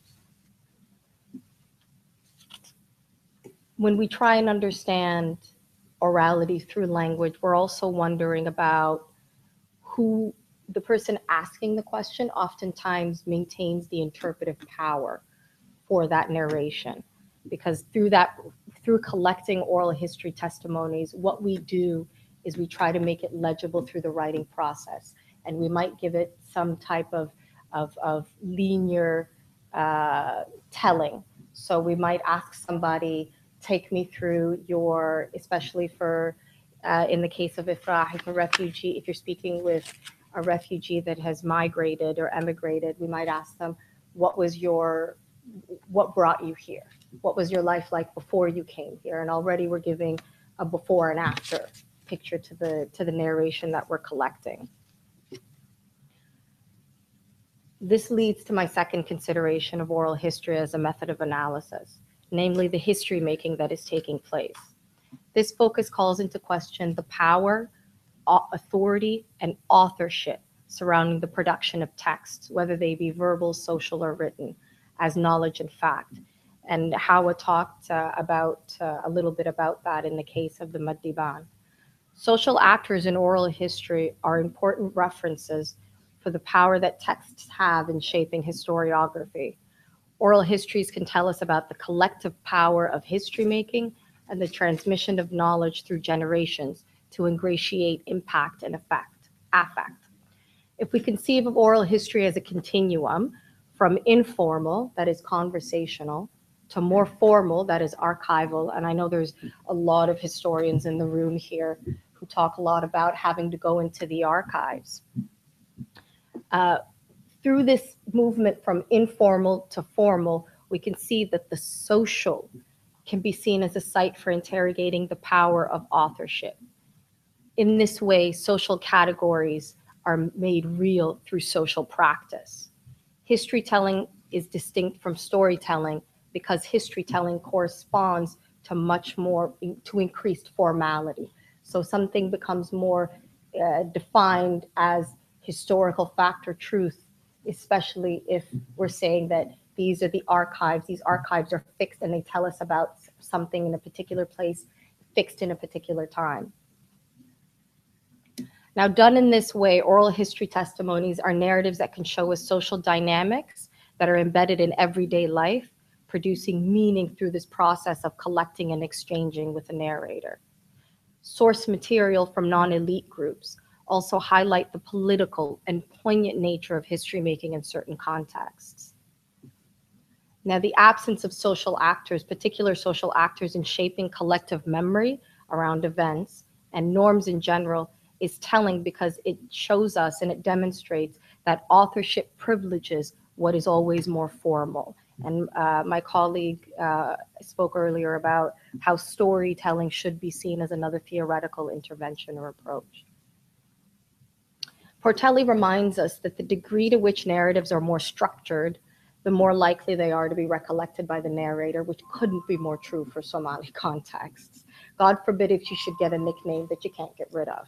When we try and understand orality through language, we're also wondering about who the person asking the question oftentimes maintains the interpretive power for that narration. Because through collecting oral history testimonies, what we do is we try to make it legible through the writing process. And we might give it some type of linear telling. So we might ask somebody, take me through your, especially for, in the case of Ifrah, if a refugee, if you're speaking with a refugee that has migrated or emigrated, we might ask them, what brought you here? What was your life like before you came here? And already we're giving a before and after picture to the narration that we're collecting. This leads to my second consideration of oral history as a method of analysis, namely the history making that is taking place. This focus calls into question the power, authority, and authorship surrounding the production of texts, whether they be verbal, social, or written, as knowledge and fact. And Hawa talked about a little bit about that in the case of the Maddiban. Social actors in oral history are important references for the power that texts have in shaping historiography. Oral histories can tell us about the collective power of history making, and the transmission of knowledge through generations to ingratiate impact and affect. If we conceive of oral history as a continuum from informal, that is conversational, to more formal, that is archival, and I know there's a lot of historians in the room here who talk a lot about having to go into the archives. Through this movement from informal to formal, we can see that the social can be seen as a site for interrogating the power of authorship. In this way, social categories are made real through social practice. History telling is distinct from storytelling because history telling corresponds to much more, to increased formality. So something becomes more defined as historical fact or truth, especially if we're saying that these are the archives. These archives are fixed and they tell us about something in a particular place, fixed in a particular time. Now, done in this way, oral history testimonies are narratives that can show us social dynamics that are embedded in everyday life, producing meaning through this process of collecting and exchanging with a narrator. Source material from non-elite groups also highlight the political and poignant nature of history making in certain contexts. Now, the absence of social actors, particular social actors in shaping collective memory around events and norms in general, is telling because it shows us and it demonstrates that authorship privileges what is always more formal. And my colleague spoke earlier about how storytelling should be seen as another theoretical intervention or approach. Portelli reminds us that the degree to which narratives are more structured, the more likely they are to be recollected by the narrator, which couldn't be more true for Somali contexts. God forbid if you should get a nickname that you can't get rid of.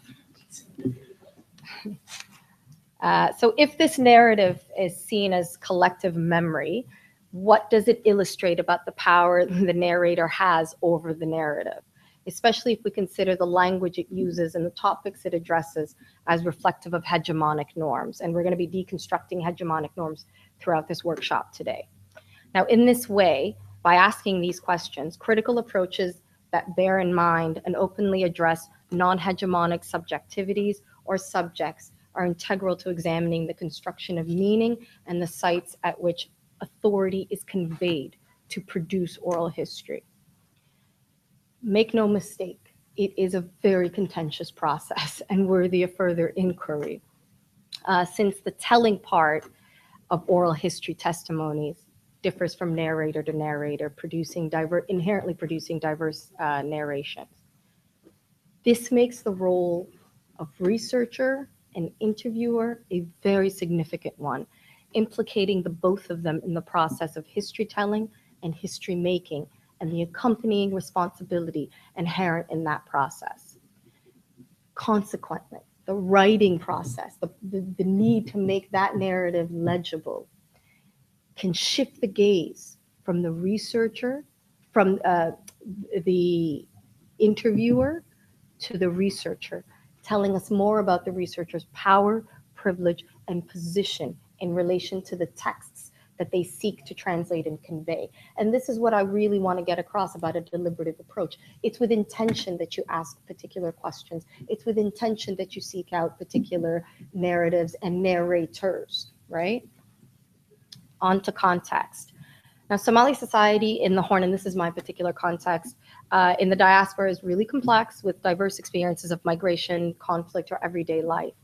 So if this narrative is seen as collective memory, what does it illustrate about the power the narrator has over the narrative? Especially if we consider the language it uses and the topics it addresses as reflective of hegemonic norms. And we're going to be deconstructing hegemonic norms throughout this workshop today. Now, in this way, by asking these questions, critical approaches that bear in mind and openly address non-hegemonic subjectivities or subjects are integral to examining the construction of meaning and the sites at which authority is conveyed to produce oral history. Make no mistake, it is a very contentious process and worthy of further inquiry, since the telling part of oral history testimonies differs from narrator to narrator, inherently producing diverse narrations. This makes the role of researcher and interviewer a very significant one, implicating the both of them in the process of history telling and history making, and the accompanying responsibility inherent in that process. Consequently, the writing process, the need to make that narrative legible, can shift the gaze from the researcher, from the interviewer to the researcher, telling us more about the researcher's power, privilege, and position in relation to the texts that they seek to translate and convey. And this is what I really want to get across about a deliberative approach. It's with intention that you ask particular questions. It's with intention that you seek out particular narratives and narrators, right? On to context. Now, Somali society in the Horn, and this is my particular context, in the diaspora is really complex with diverse experiences of migration, conflict, or everyday life.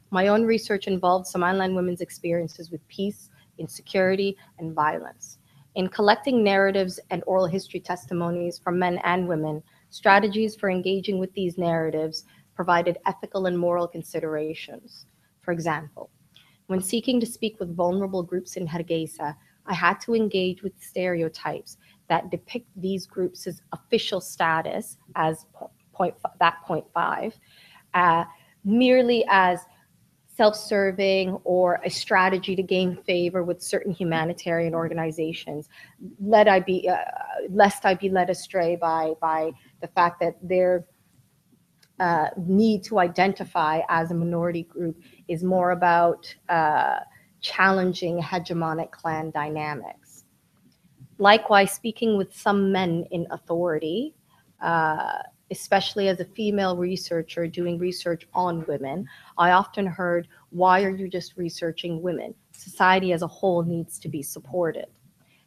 My own research involved Somaliland women's experiences with peace, insecurity, and violence. In collecting narratives and oral history testimonies from men and women, strategies for engaging with these narratives provided ethical and moral considerations. For example, when seeking to speak with vulnerable groups in Hargeisa, I had to engage with stereotypes that depict these groups' official status as point 5, merely as self-serving or a strategy to gain favor with certain humanitarian organizations, lest I be led astray by the fact that their need to identify as a minority group is more about challenging hegemonic clan dynamics. Likewise, speaking with some men in authority, especially as a female researcher doing research on women, I often heard, why are you just researching women? Society as a whole needs to be supported.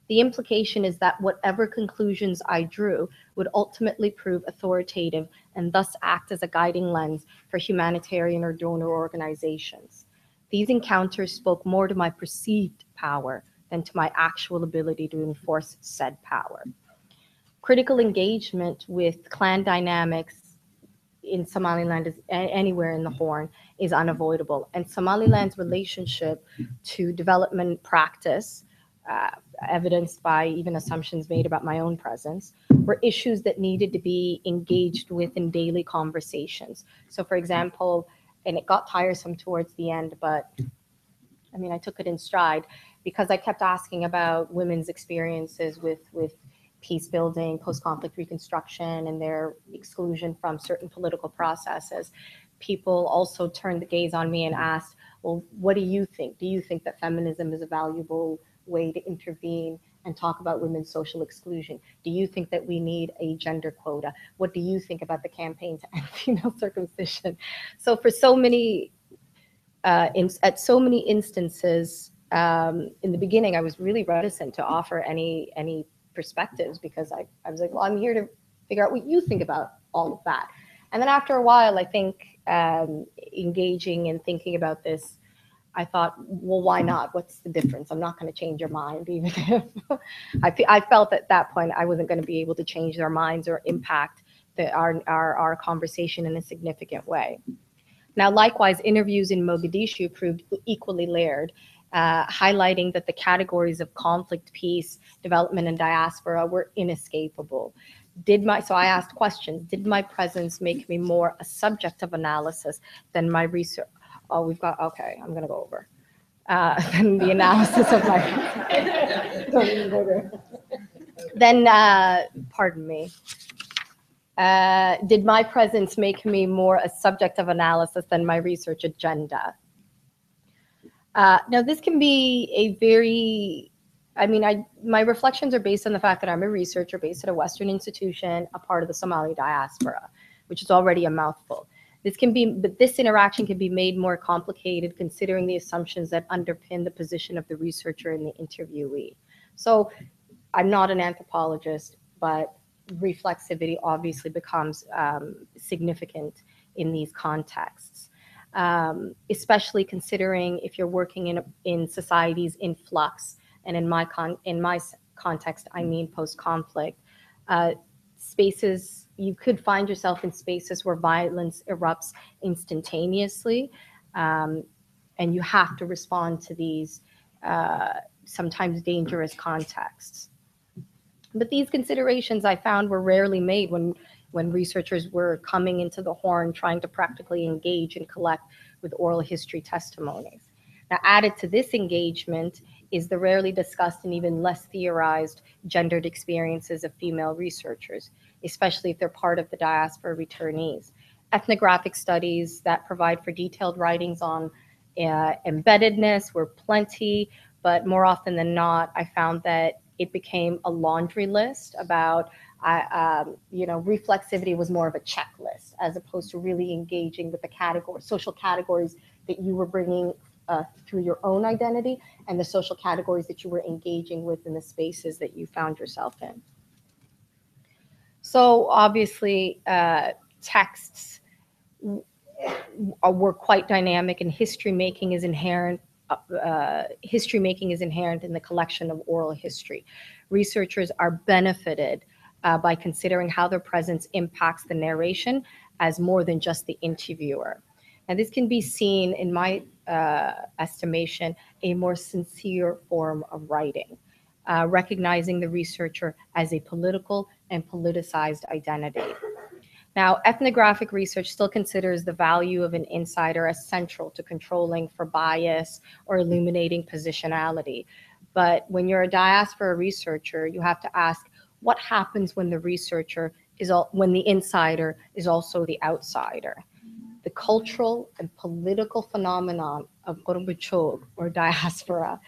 The implication is that whatever conclusions I drew would ultimately prove authoritative and thus act as a guiding lens for humanitarian or donor organizations. These encounters spoke more to my perceived power than to my actual ability to enforce said power. Critical engagement with clan dynamics in Somaliland, is anywhere in the Horn, is unavoidable. And Somaliland's relationship to development practice, evidenced by even assumptions made about my own presence, were issues that needed to be engaged with in daily conversations. So for example, and it got tiresome towards the end, but I mean, I took it in stride because I kept asking about women's experiences with peace building, post-conflict reconstruction, and their exclusion from certain political processes. People also turned the gaze on me and asked, well, what do you think? Do you think that feminism is a valuable way to intervene and talk about women's social exclusion? Do you think that we need a gender quota? What do you think about the campaign to end female circumcision? So for so many, at so many instances, in the beginning, I was really reticent to offer any perspectives because I was like, well, I'm here to figure out what you think about all of that. And then after a while, I think engaging and thinking about this, I thought, well, why not? What's the difference? I'm not going to change your mind, even if I felt at that point I wasn't going to be able to change their minds or impact our conversation in a significant way. Now, likewise, interviews in Mogadishu proved equally layered, highlighting that the categories of conflict, peace, development, and diaspora were inescapable. So I asked questions. Did my presence make me more a subject of analysis than my research? Oh, okay, I'm going to go over. Than the analysis of my, don't even go there. Then, pardon me. Did my presence make me more a subject of analysis than my research agenda? Now, this can be a very, my reflections are based on the fact that I'm a researcher based at a Western institution, a part of the Somali diaspora, which is already a mouthful. But this interaction can be made more complicated considering the assumptions that underpin the position of the researcher and the interviewee. So I'm not an anthropologist, but reflexivity obviously becomes significant in these contexts, especially considering if you're working in societies in flux, and in my context, I mean post-conflict spaces. You could find yourself in spaces where violence erupts instantaneously, and you have to respond to these sometimes dangerous contexts. But these considerations I found were rarely made when researchers were coming into the Horn trying to practically engage and collect with oral history testimonies. Now, added to this engagement is the rarely discussed and even less theorized gendered experiences of female researchers, especially if they're part of the diaspora returnees. Ethnographic studies that provide for detailed writings on embeddedness were plenty, but more often than not, I found that it became a laundry list about, reflexivity was more of a checklist as opposed to really engaging with the social categories that you were bringing through your own identity and the social categories that you were engaging with in the spaces that you found yourself in. So obviously, texts were quite dynamic, and history making is inherent in the collection of oral history. Researchers are benefited by considering how their presence impacts the narration as more than just the interviewer. And this can be seen, in my estimation, a more sincere form of writing, recognizing the researcher as a political and politicized identity. Now, ethnographic research still considers the value of an insider as central to controlling for bias or illuminating positionality. But when you're a diaspora researcher, you have to ask, what happens when the insider is also the outsider? The cultural and political phenomenon of Orality or diaspora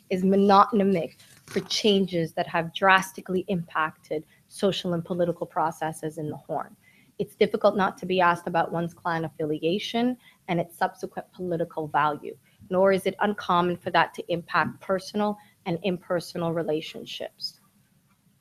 is mononymic for changes that have drastically impacted social and political processes in the Horn. It's difficult not to be asked about one's clan affiliation and its subsequent political value, nor is it uncommon for that to impact personal and impersonal relationships.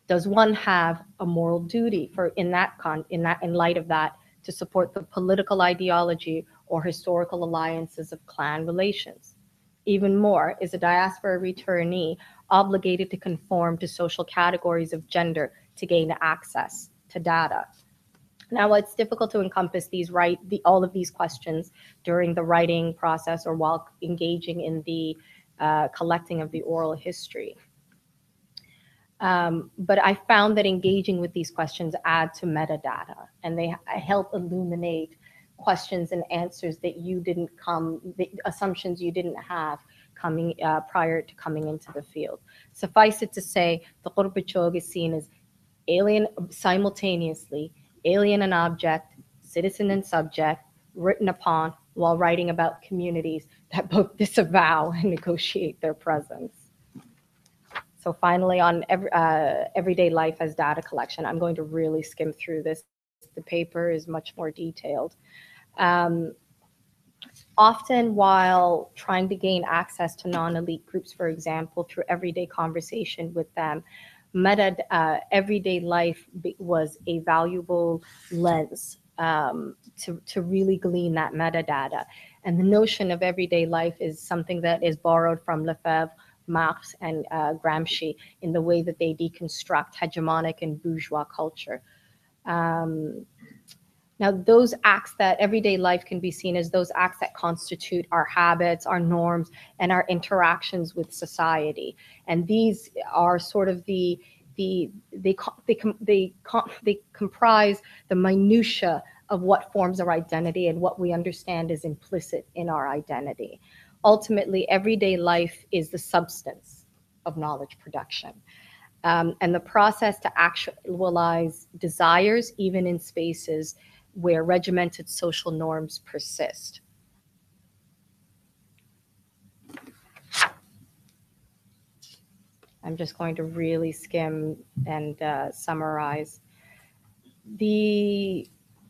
Does one have a moral duty in light of that to support the political ideology or historical alliances of clan relations? Even more, is a diaspora returnee obligated to conform to social categories of gender to gain access to data? Now, it's difficult to encompass all of these questions during the writing process or while engaging in the collecting of the oral history. But I found that engaging with these questions add to metadata, and they help illuminate questions and answers that the assumptions you didn't have coming prior to coming into the field. Suffice it to say, the Qurbachog is seen as alien simultaneously, alien and object, citizen and subject, written upon while writing about communities that both disavow and negotiate their presence. So finally, on everyday life as data collection, I'm going to really skim through this. The paper is much more detailed. Often while trying to gain access to non-elite groups, for example, through everyday conversation with them, everyday life was a valuable lens to really glean that metadata. And the notion of everyday life is something that is borrowed from Lefebvre, Marx, and Gramsci in the way that they deconstruct hegemonic and bourgeois culture. Now, those acts that everyday life can be seen as those acts that constitute our habits, our norms, and our interactions with society. And these are sort of they comprise the minutia of what forms our identity and what we understand is implicit in our identity. Ultimately, everyday life is the substance of knowledge production. And the process to actualize desires, even in spaces where regimented social norms persist. I'm just going to really skim and summarize. The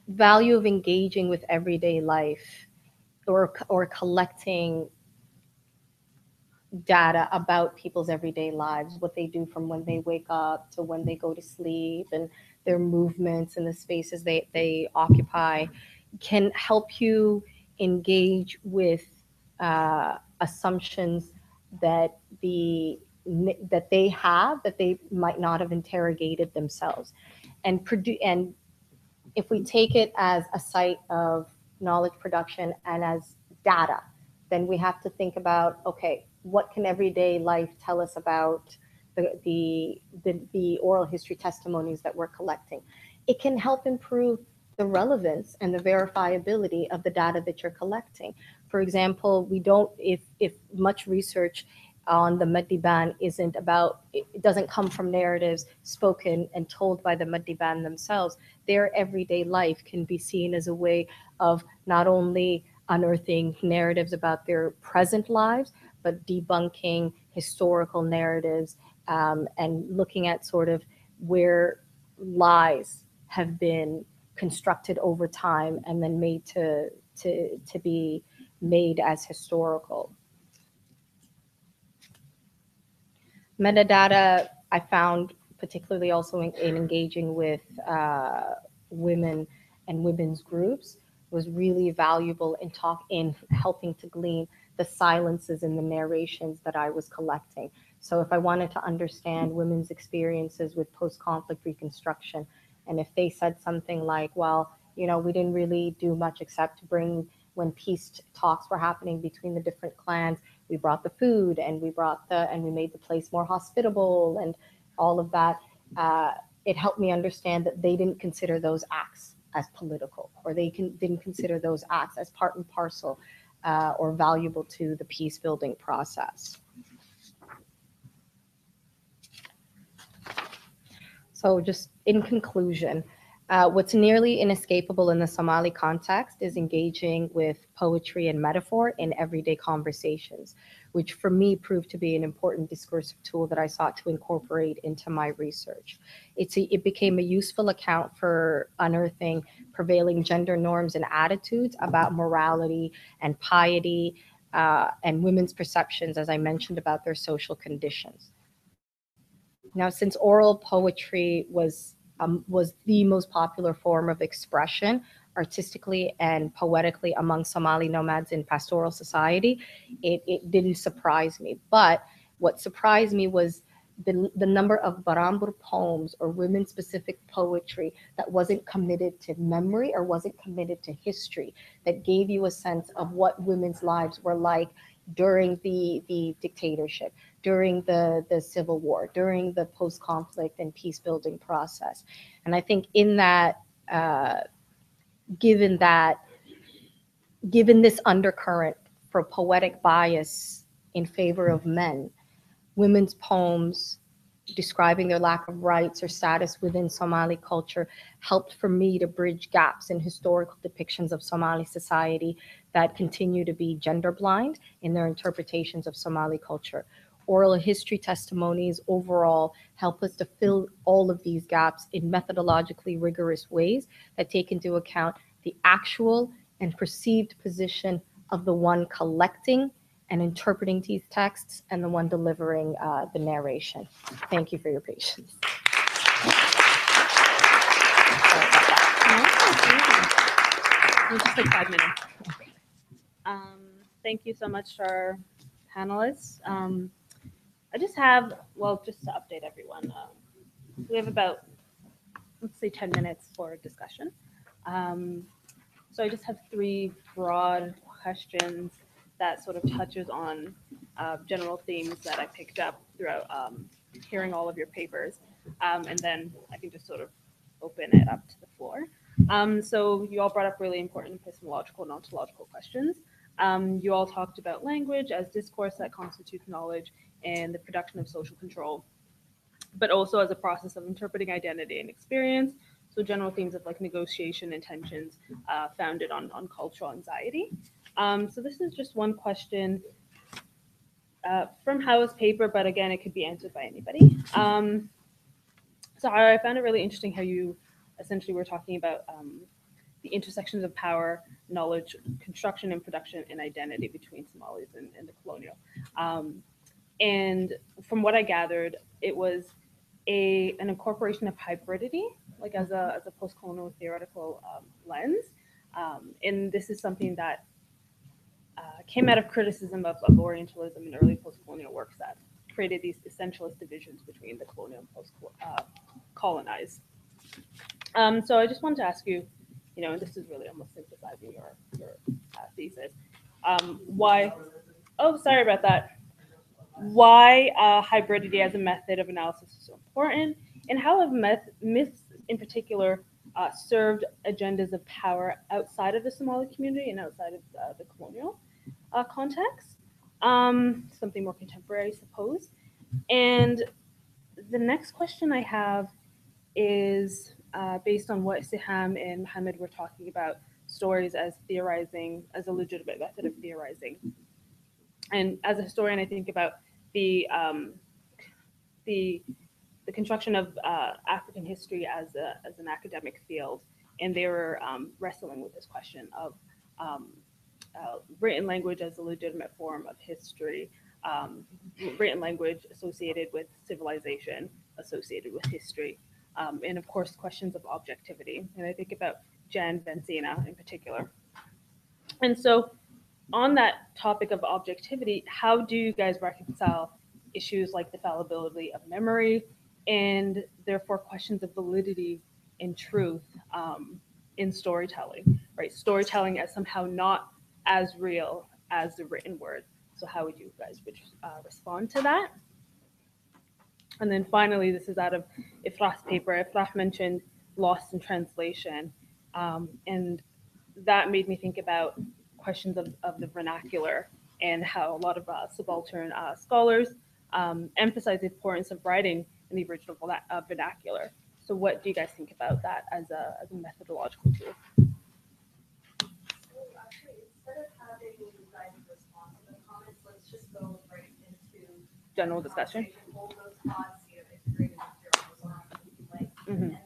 value of engaging with everyday life or collecting data about people's everyday lives, what they do from when they wake up to when they go to sleep, and their movements and the spaces they occupy, can help you engage with assumptions that they might not have interrogated themselves, and if we take it as a site of knowledge production and as data, then we have to think about, okay, what can everyday life tell us about the oral history testimonies that we're collecting? It can help improve the relevance and the verifiability of the data that you're collecting. For example, if much research on the Madiban it doesn't come from narratives spoken and told by the Madiban themselves, their everyday life can be seen as a way of not only unearthing narratives about their present lives, but debunking historical narratives and looking at sort of where lies have been constructed over time and then made to be made as historical. Metadata, I found, particularly also in engaging with women and women's groups, was really valuable in helping to glean the silences in the narrations that I was collecting. So if I wanted to understand women's experiences with post-conflict reconstruction, and if they said something like, well, we didn't really do much except to bring, when peace talks were happening between the different clans, we brought the food and we made the place more hospitable and all of that. It helped me understand that they didn't consider those acts as political, or they didn't consider those acts as part and parcel or valuable to the peace building process. So just in conclusion, What's nearly inescapable in the Somali context is engaging with poetry and metaphor in everyday conversations, which for me proved to be an important discursive tool that I sought to incorporate into my research. It became a useful account for unearthing prevailing gender norms and attitudes about morality and piety, and women's perceptions, as I mentioned, about their social conditions. Now, since oral poetry was the most popular form of expression artistically and poetically among Somali nomads in pastoral society, it didn't surprise me. But what surprised me was the number of Barambur poems or women-specific poetry that wasn't committed to memory or wasn't committed to history, that gave you a sense of what women's lives were like during the dictatorship, during the Civil War, during the post-conflict and peace-building process. And I think in that, given this undercurrent for poetic bias in favor of men, women's poems describing their lack of rights or status within Somali culture helped for me to bridge gaps in historical depictions of Somali society that continue to be gender blind in their interpretations of Somali culture. Oral history testimonies overall help us to fill all of these gaps in methodologically rigorous ways that take into account the actual and perceived position of the one collecting and interpreting these texts and the one delivering the narration. Thank you for your patience. Just like 5 minutes. Thank you so much to our panelists. I just have, well, just to update everyone, we have about, let's say 10 minutes for discussion. So I just have 3 broad questions that sort of touches on general themes that I picked up throughout hearing all of your papers. And then I can just sort of open it up to the floor. So you all brought up really important epistemological and ontological questions. You all talked about language as discourse that constitutes knowledge and the production of social control, but also as a process of interpreting identity and experience. So general themes of like negotiation and tensions founded on cultural anxiety. So this is just one question from Hawa's paper, but again, it could be answered by anybody. So I found it really interesting how you essentially were talking about the intersections of power, knowledge, construction and production, and identity between Somalis and the colonial. And from what I gathered, it was an incorporation of hybridity, like as a post-colonial theoretical lens. And this is something that came out of criticism of Orientalism in early post-colonial works that created these essentialist divisions between the colonial and post-colonized. So I just wanted to ask you, and this is really almost synthesizing your thesis, why, oh, sorry about that. Why hybridity as a method of analysis is so important, and how have myths in particular served agendas of power outside of the Somali community and outside of the colonial context? Something more contemporary, I suppose. And the next question I have is based on what Siham and Mohamed were talking about, stories as theorizing, as a legitimate method of theorizing. And as a historian, I think about the construction of African history as an academic field, and they were wrestling with this question of written language as a legitimate form of history, written language associated with civilization, associated with history, and of course questions of objectivity. And I think about Jan Benzina in particular. And so on that topic of objectivity, how do you guys reconcile issues like the fallibility of memory and therefore questions of validity and truth in storytelling, right? Storytelling as somehow not as real as the written word. So how would you guys respond to that? And then finally, this is out of Ifrah's paper. Ifrah mentioned lost in translation, and that made me think about questions of the vernacular and how a lot of subaltern scholars emphasize the importance of writing in the original vernacular. So what do you guys think about that as a methodological tool? General discussion. Mhm.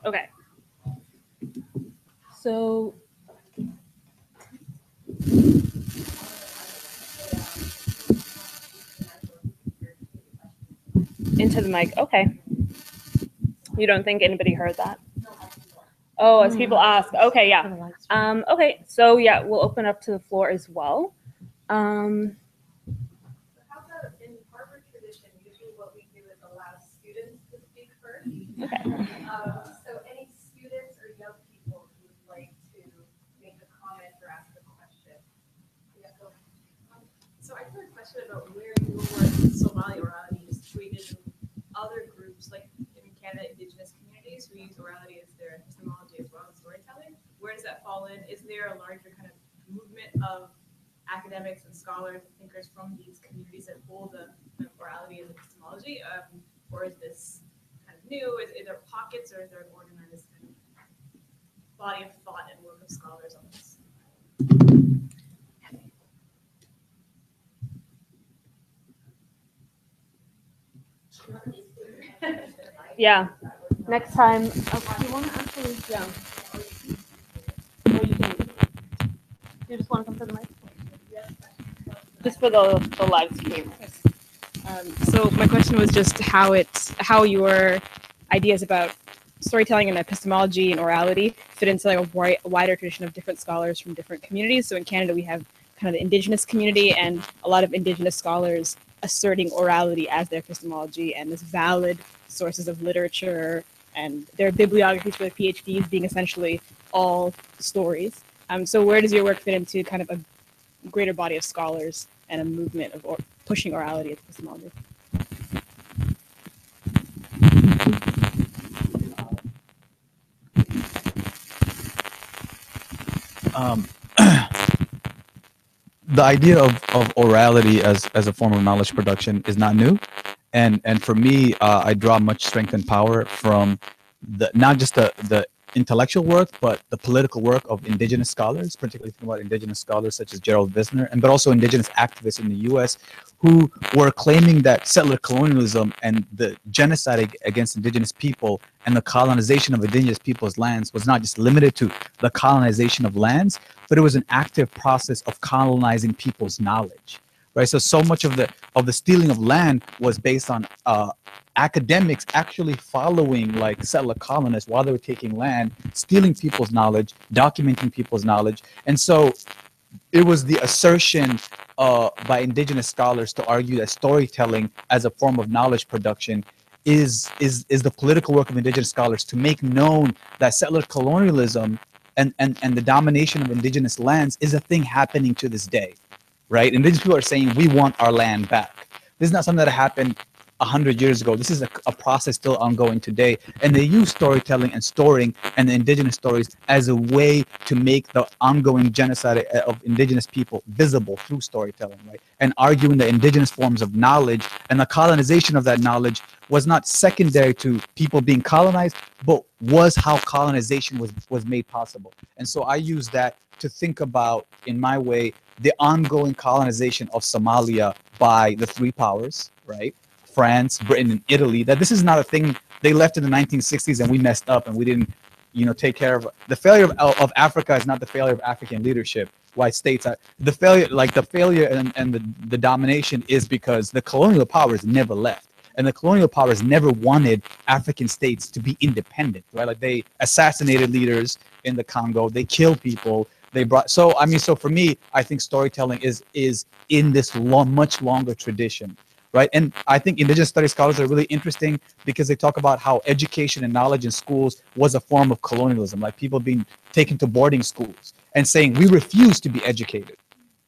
Okay. So into the mic. Okay. You don't think anybody heard that? Oh, as people ask. Okay, yeah. Okay, so yeah, we'll open up to the floor as well. How about in Harvard tradition, usually what we do is allow students to speak first. Okay. So any students or young people who would like to make a comment or ask a question? Yeah, go ahead. So I have a question about where your work, Somali orality, is treated in other groups, like in Canada, Indigenous communities who use orality as their epistemology as well as storytelling. Where does that fall in? Is there a larger kind of movement of academics and scholars and thinkers from these communities that hold the orality as epistemology, or is this kind of new? Is there pockets, or is there an organized kind of body of thought and work of scholars on this? Yeah. Next time. Oh, do you want to actually? Yeah. Or you can. You just want to come to the mic? Just for the live stream. So my question was just how your ideas about storytelling and epistemology and orality fit into like a wider tradition of different scholars from different communities. So in Canada, we have kind of the Indigenous community and a lot of Indigenous scholars asserting orality as their epistemology and as valid sources of literature, and their bibliographies for their PhDs being essentially all stories. So where does your work fit into kind of a greater body of scholars and a movement of pushing orality as epistemology? The idea of orality as a form of knowledge production is not new, and for me, I draw much strength and power from not just the intellectual work, but the political work of Indigenous scholars, particularly thinking about Indigenous scholars such as Gerald Visner, but also Indigenous activists in the U.S. who were claiming that settler colonialism and the genocide against Indigenous people and the colonization of Indigenous people's lands was not just limited to the colonization of lands, but it was an active process of colonizing people's knowledge. Right, so much of the stealing of land was based on academics actually following like settler colonists while they were taking land, stealing people's knowledge, documenting people's knowledge, and so it was the assertion by Indigenous scholars to argue that storytelling as a form of knowledge production is the political work of Indigenous scholars to make known that settler colonialism and the domination of Indigenous lands is a thing happening to this day. Right? Indigenous people are saying, we want our land back. This is not something that happened 100 years ago. This is a process still ongoing today. And they use storytelling and storing and the Indigenous stories as a way to make the ongoing genocide of Indigenous people visible through storytelling, right? And arguing the Indigenous forms of knowledge and the colonization of that knowledge was not secondary to people being colonized, but was how colonization was made possible. And so I use that to think about, in my way, the ongoing colonization of Somalia by the three powers, right? France, Britain, and Italy. That this is not a thing they left in the 1960s and we messed up and we didn't, take care of. The failure of Africa is not the failure of African leadership. White states are the failure, and the domination is because the colonial powers never left. And the colonial powers never wanted African states to be independent, right? Like they assassinated leaders in the Congo, they killed people. So for me, I think storytelling is in this much longer tradition, right? And I think Indigenous studies scholars are really interesting because they talk about how education and knowledge in schools was a form of colonialism, like people being taken to boarding schools and saying, we refuse to be educated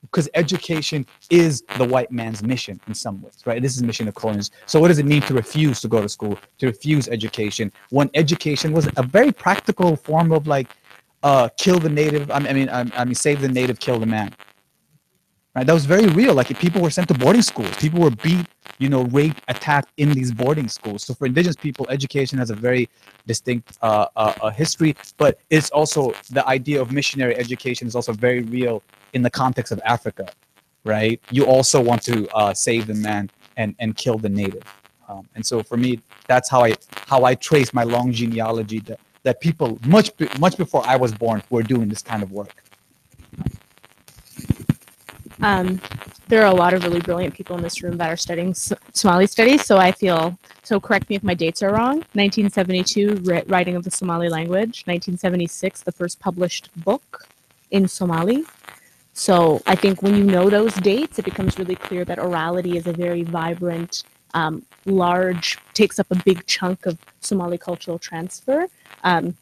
because education is the white man's mission in some ways, right? This is the mission of colonialism. So what does it mean to refuse to go to school, to refuse education, when education was a very practical form of kill the native, save the native, kill the man. right? That was very real. Like, if people were sent to boarding schools, people were beat, you know, raped, attacked in these boarding schools. So for indigenous people, education has a very distinct history, but it's also, the idea of missionary education is also very real in the context of Africa, right? You also want to save the man and kill the native. And so for me, that's how I trace my long genealogy, that people much before I was born were doing this kind of work. There are a lot of really brilliant people in this room that are studying Somali studies, so I feel, so correct me if my dates are wrong. 1972, writing of the Somali language. 1976, the first published book in Somali. So I think when you know those dates, it becomes really clear that orality is a very vibrant, large, takes up a big chunk of Somali cultural transfer. And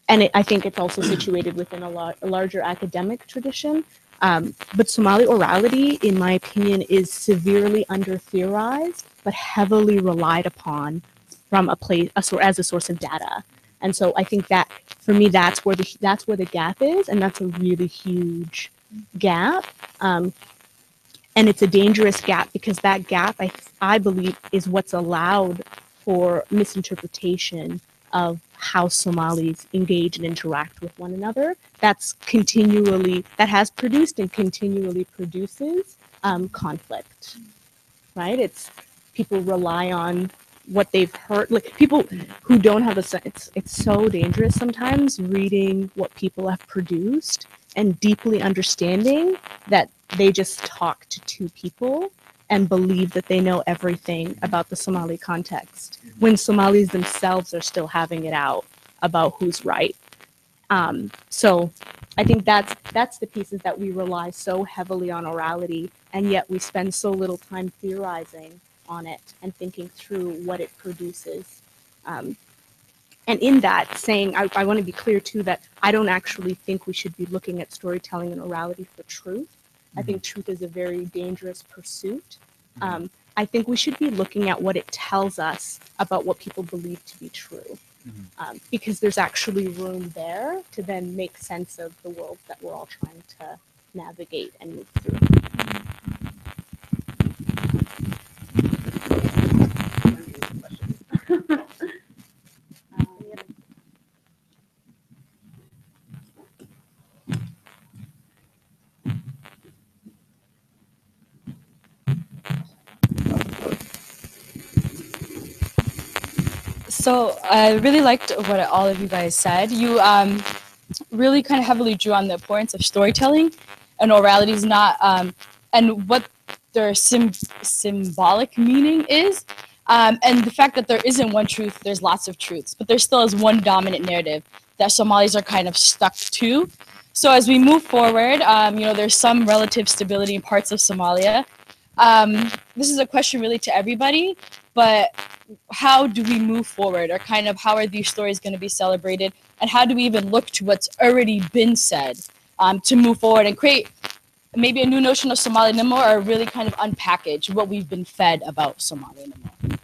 I think it's also situated within a larger academic tradition. But Somali orality, in my opinion, is severely under-theorized, but heavily relied upon from as a source of data. And so I think that, for me, that's where the gap is, and that's a really huge gap. And it's a dangerous gap, because that gap, I believe, is what's allowed for misinterpretation of how Somalis engage and interact with one another. That has produced and continually produces conflict, right? It's, people rely on what they've heard, like people who don't have it's so dangerous sometimes reading what people have produced and deeply understanding that they just talk to two people and believe that they know everything about the Somali context, when Somalis themselves are still having it out about who's right. So I think that's the pieces that we rely so heavily on orality, and yet we spend so little time theorizing on it and thinking through what it produces. And in that, saying, I want to be clear too that I don't actually think we should be looking at storytelling and orality for truth. I think truth is a very dangerous pursuit. I think we should be looking at what it tells us about what people believe to be true, because there's actually room there to then make sense of the world that we're all trying to navigate and move through. So I really liked what all of you guys said. You really kind of heavily drew on the importance of storytelling and orality is not, and what their symbolic meaning is. And the fact that there isn't one truth, there's lots of truths, but there still is one dominant narrative that Somalis are kind of stuck to. So as we move forward, there's some relative stability in parts of Somalia. This is a question really to everybody, but how do we move forward, or kind of how are these stories going to be celebrated, and how do we even look to what's already been said to move forward and create maybe a new notion of Somali Nimo, or really kind of unpackage what we've been fed about Somali Nimo?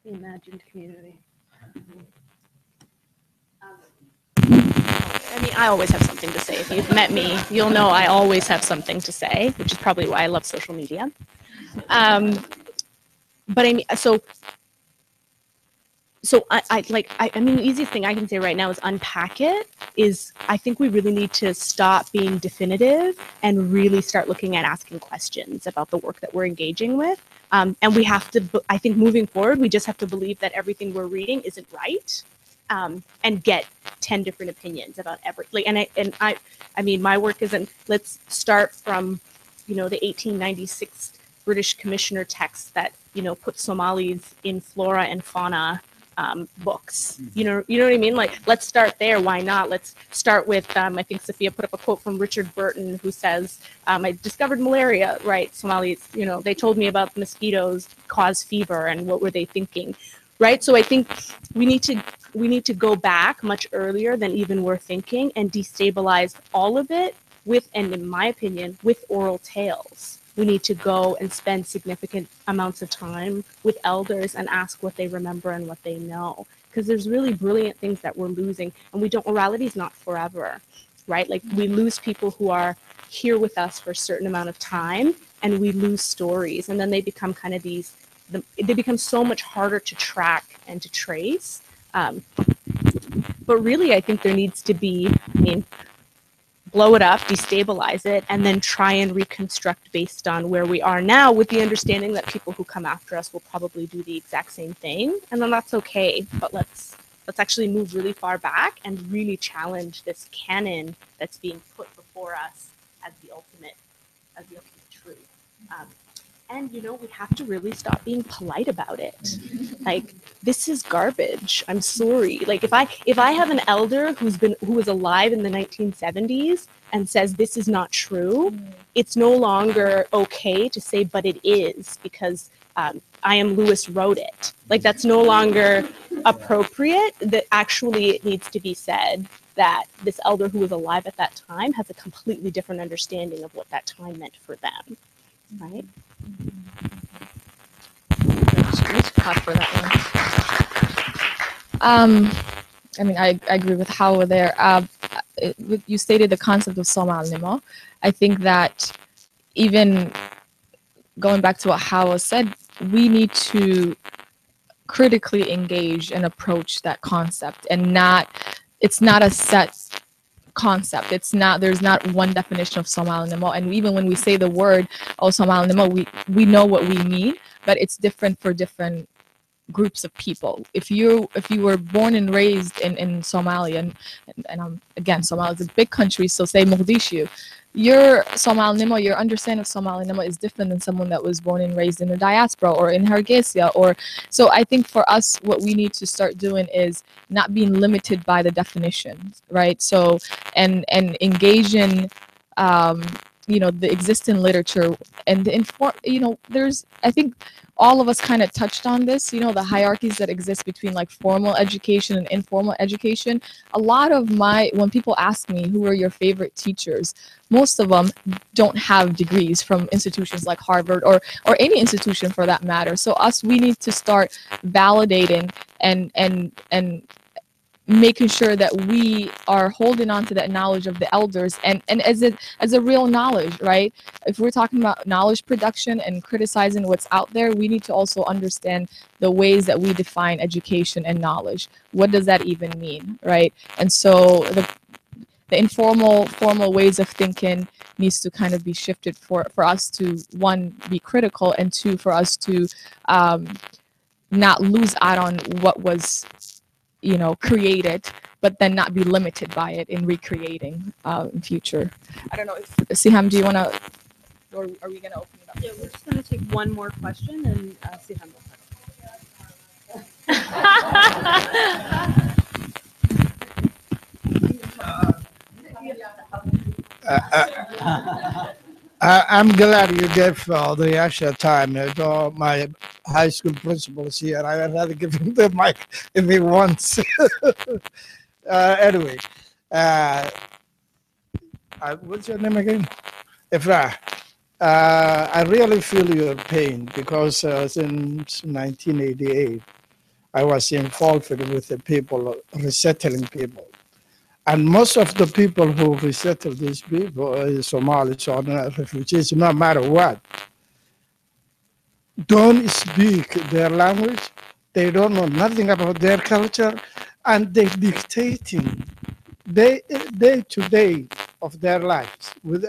The imagined community. I mean, I always have something to say. If you've met me, you'll know I always have something to say, which is probably why I love social media. But I mean, so I mean, the easiest thing I can say right now is unpack it. I think we really need to stop being definitive and really start looking at asking questions about the work that we're engaging with. And we have to, I think moving forward, we just have to believe that everything we're reading isn't right. And get 10 different opinions about everything. And I mean, my work isn't, let's start from, the 1896 British Commissioner text that, put Somalis in flora and fauna books. You know what I mean? Like, let's start there. Why not? Let's start with, I think Sophia put up a quote from Richard Burton who says, I discovered malaria, right? Somalis, they told me about mosquitoes cause fever, and what were they thinking? Right. So I think we need to go back much earlier than even we're thinking and destabilize all of it and in my opinion, with oral tales. We need to go and spend significant amounts of time with elders and ask what they remember and what they know. because there's really brilliant things that we're losing, and orality is not forever, right? Like we lose people who are here with us for a certain amount of time, and we lose stories, and then they become kind of they become so much harder to track and to trace. But really, I think there needs to be, blow it up, destabilize it, and then try and reconstruct based on where we are now, with the understanding that people who come after us will probably do the exact same thing, and then that's okay. But let's actually move really far back and really challenge this canon that's being put before us as the ultimate truth. And we have to really stop being polite about it. Like, this is garbage. I'm sorry. Like, if I have an elder who was alive in the 1970s and says this is not true, it's no longer okay to say, but it is, because I Am Lewis wrote it. Like, that's no longer appropriate. That actually it needs to be said that this elder who was alive at that time has a completely different understanding of what that time meant for them, right? Let's clap for that one. I agree with Hawa there. You stated the concept of Somali. I think that even going back to what Hawa said, we need to critically engage and approach that concept, and it's not a set concept. There's not one definition of Somali, and even when we say the word Somali, we know what we mean, but it's different for different groups of people. If you were born and raised in Somalia, and again, Somalia is a big country, so say Mogadishu, your Somali, your understanding of Somali is different than someone that was born and raised in the diaspora or in Hargeisa. So I think for us, what we need to start doing is not being limited by the definitions, right? So and engage in the existing literature and there's, I think all of us kind of touched on this, the hierarchies that exist between like formal education and informal education. A lot of when people ask me who are your favorite teachers, most of them don't have degrees from institutions like Harvard or any institution for that matter. So we need to start validating and making sure that we are holding on to that knowledge of the elders and as a real knowledge, right? If we're talking about knowledge production and criticizing what's out there, we need to also understand the ways that we define education and knowledge. What does that even mean, right? And so the formal ways of thinking needs to kind of be shifted for us to, one, be critical, and two, for us to not lose out on what was created, but then not be limited by it in recreating in future. I don't know if Siham, do you want to, or are we going to open it up? Yeah, we're just going to take one more question, and Siham will I'm glad you gave the extra time. My high school principal is here. I would rather give him the mic if he wants. Anyway, what's your name again? Ifrah. I really feel your pain because since 1988, I was involved with the people, resettling people. And most of the people who resettle these people, Somalis or refugees, no matter what, don't speak their language. They don't know nothing about their culture, and they're dictating day to day of their lives. With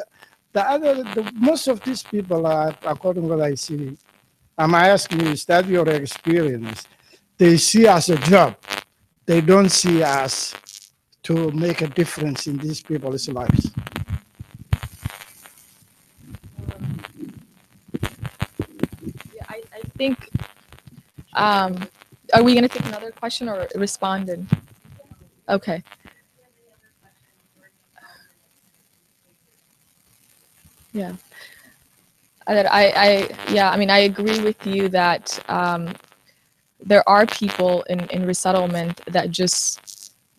most of these people are, according to what I see, I'm asking you, is that your experience? They see as a job. They don't see as to make a difference in these people's lives. Yeah, I think, are we going to take another question or responding? Okay. Yeah. I agree with you that there are people in resettlement that just,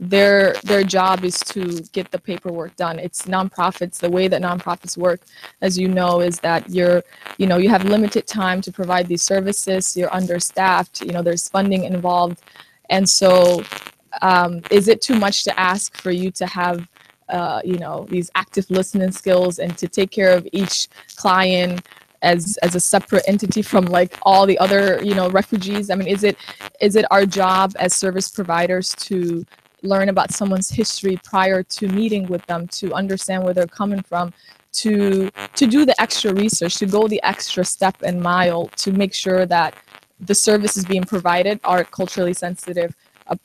their job is to get the paperwork done. It's nonprofits. The way that nonprofits work, as you know, is that you have limited time to provide these services. You're understaffed. There's funding involved, And so is it too much to ask for you to have you know, these active listening skills and to take care of each client as a separate entity from like all the other, you know, refugees? I mean, is it our job as service providers to learn about someone's history prior to meeting with them, to understand where they're coming from, to do the extra research, to go the extra step and mile to make sure that the services being provided are culturally sensitive,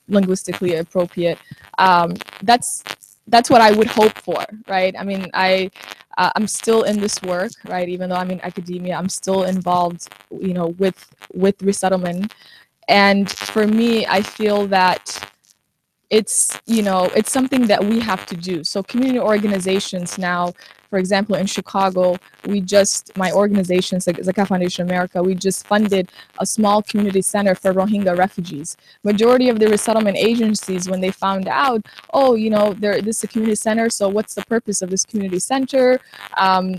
linguistically appropriate? That's what I would hope for, right? I mean, I'm still in this work, right? Even though I'm in academia, I'm still involved, you know, with resettlement. And for me, I feel that it's, you know, it's something that we have to do. So community organizations now, for example, in Chicago, my organization, Zaka Foundation America, we just funded a small community center for Rohingya refugees. Majority of the resettlement agencies, when they found out, oh, you know, this is a community center, so what's the purpose of this community center?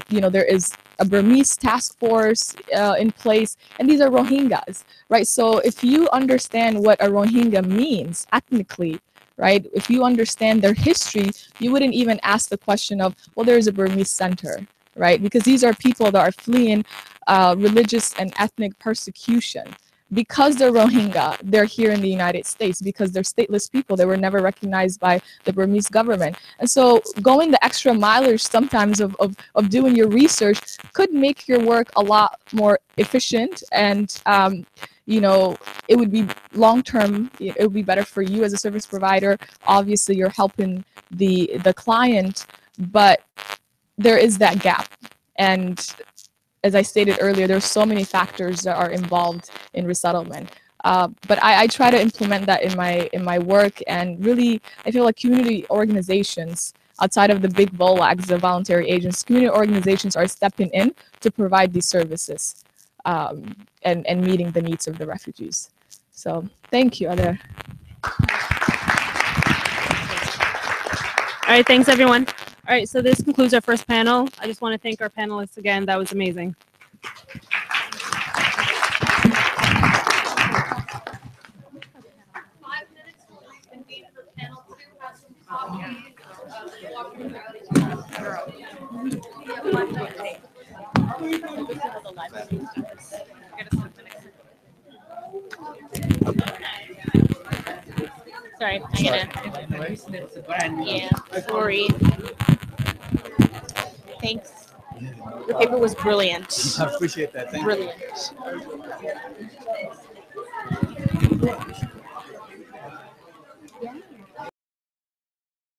You know, there is a Burmese task force in place, and these are Rohingyas, right? So if you understand what a Rohingya means ethnically, right? If you understand their history, you wouldn't even ask the question of, well, there's a Burmese center, right? Because these are people that are fleeing religious and ethnic persecution. Because they're Rohingya, they're here in the United States because they're stateless people. They were never recognized by the Burmese government. And so going the extra mileage sometimes of doing your research could make your work a lot more efficient, and you know, it would be long-term, it would be better for you as a service provider. Obviously, you're helping the client, but there is that gap. And as I stated earlier, there's so many factors that are involved in resettlement. But I try to implement that in my work, and really, I feel like community organizations, outside of the big VOLACs, the voluntary agents, community organizations are stepping in to provide these services and meeting the needs of the refugees. So thank you, Adair. All right, thanks everyone. All right, so this concludes our first panel. I just want to thank our panelists again. That was amazing. Sorry, I'm gonna. Yeah, sorry. Thanks. Your paper was brilliant. I appreciate that. Thank you. Brilliant.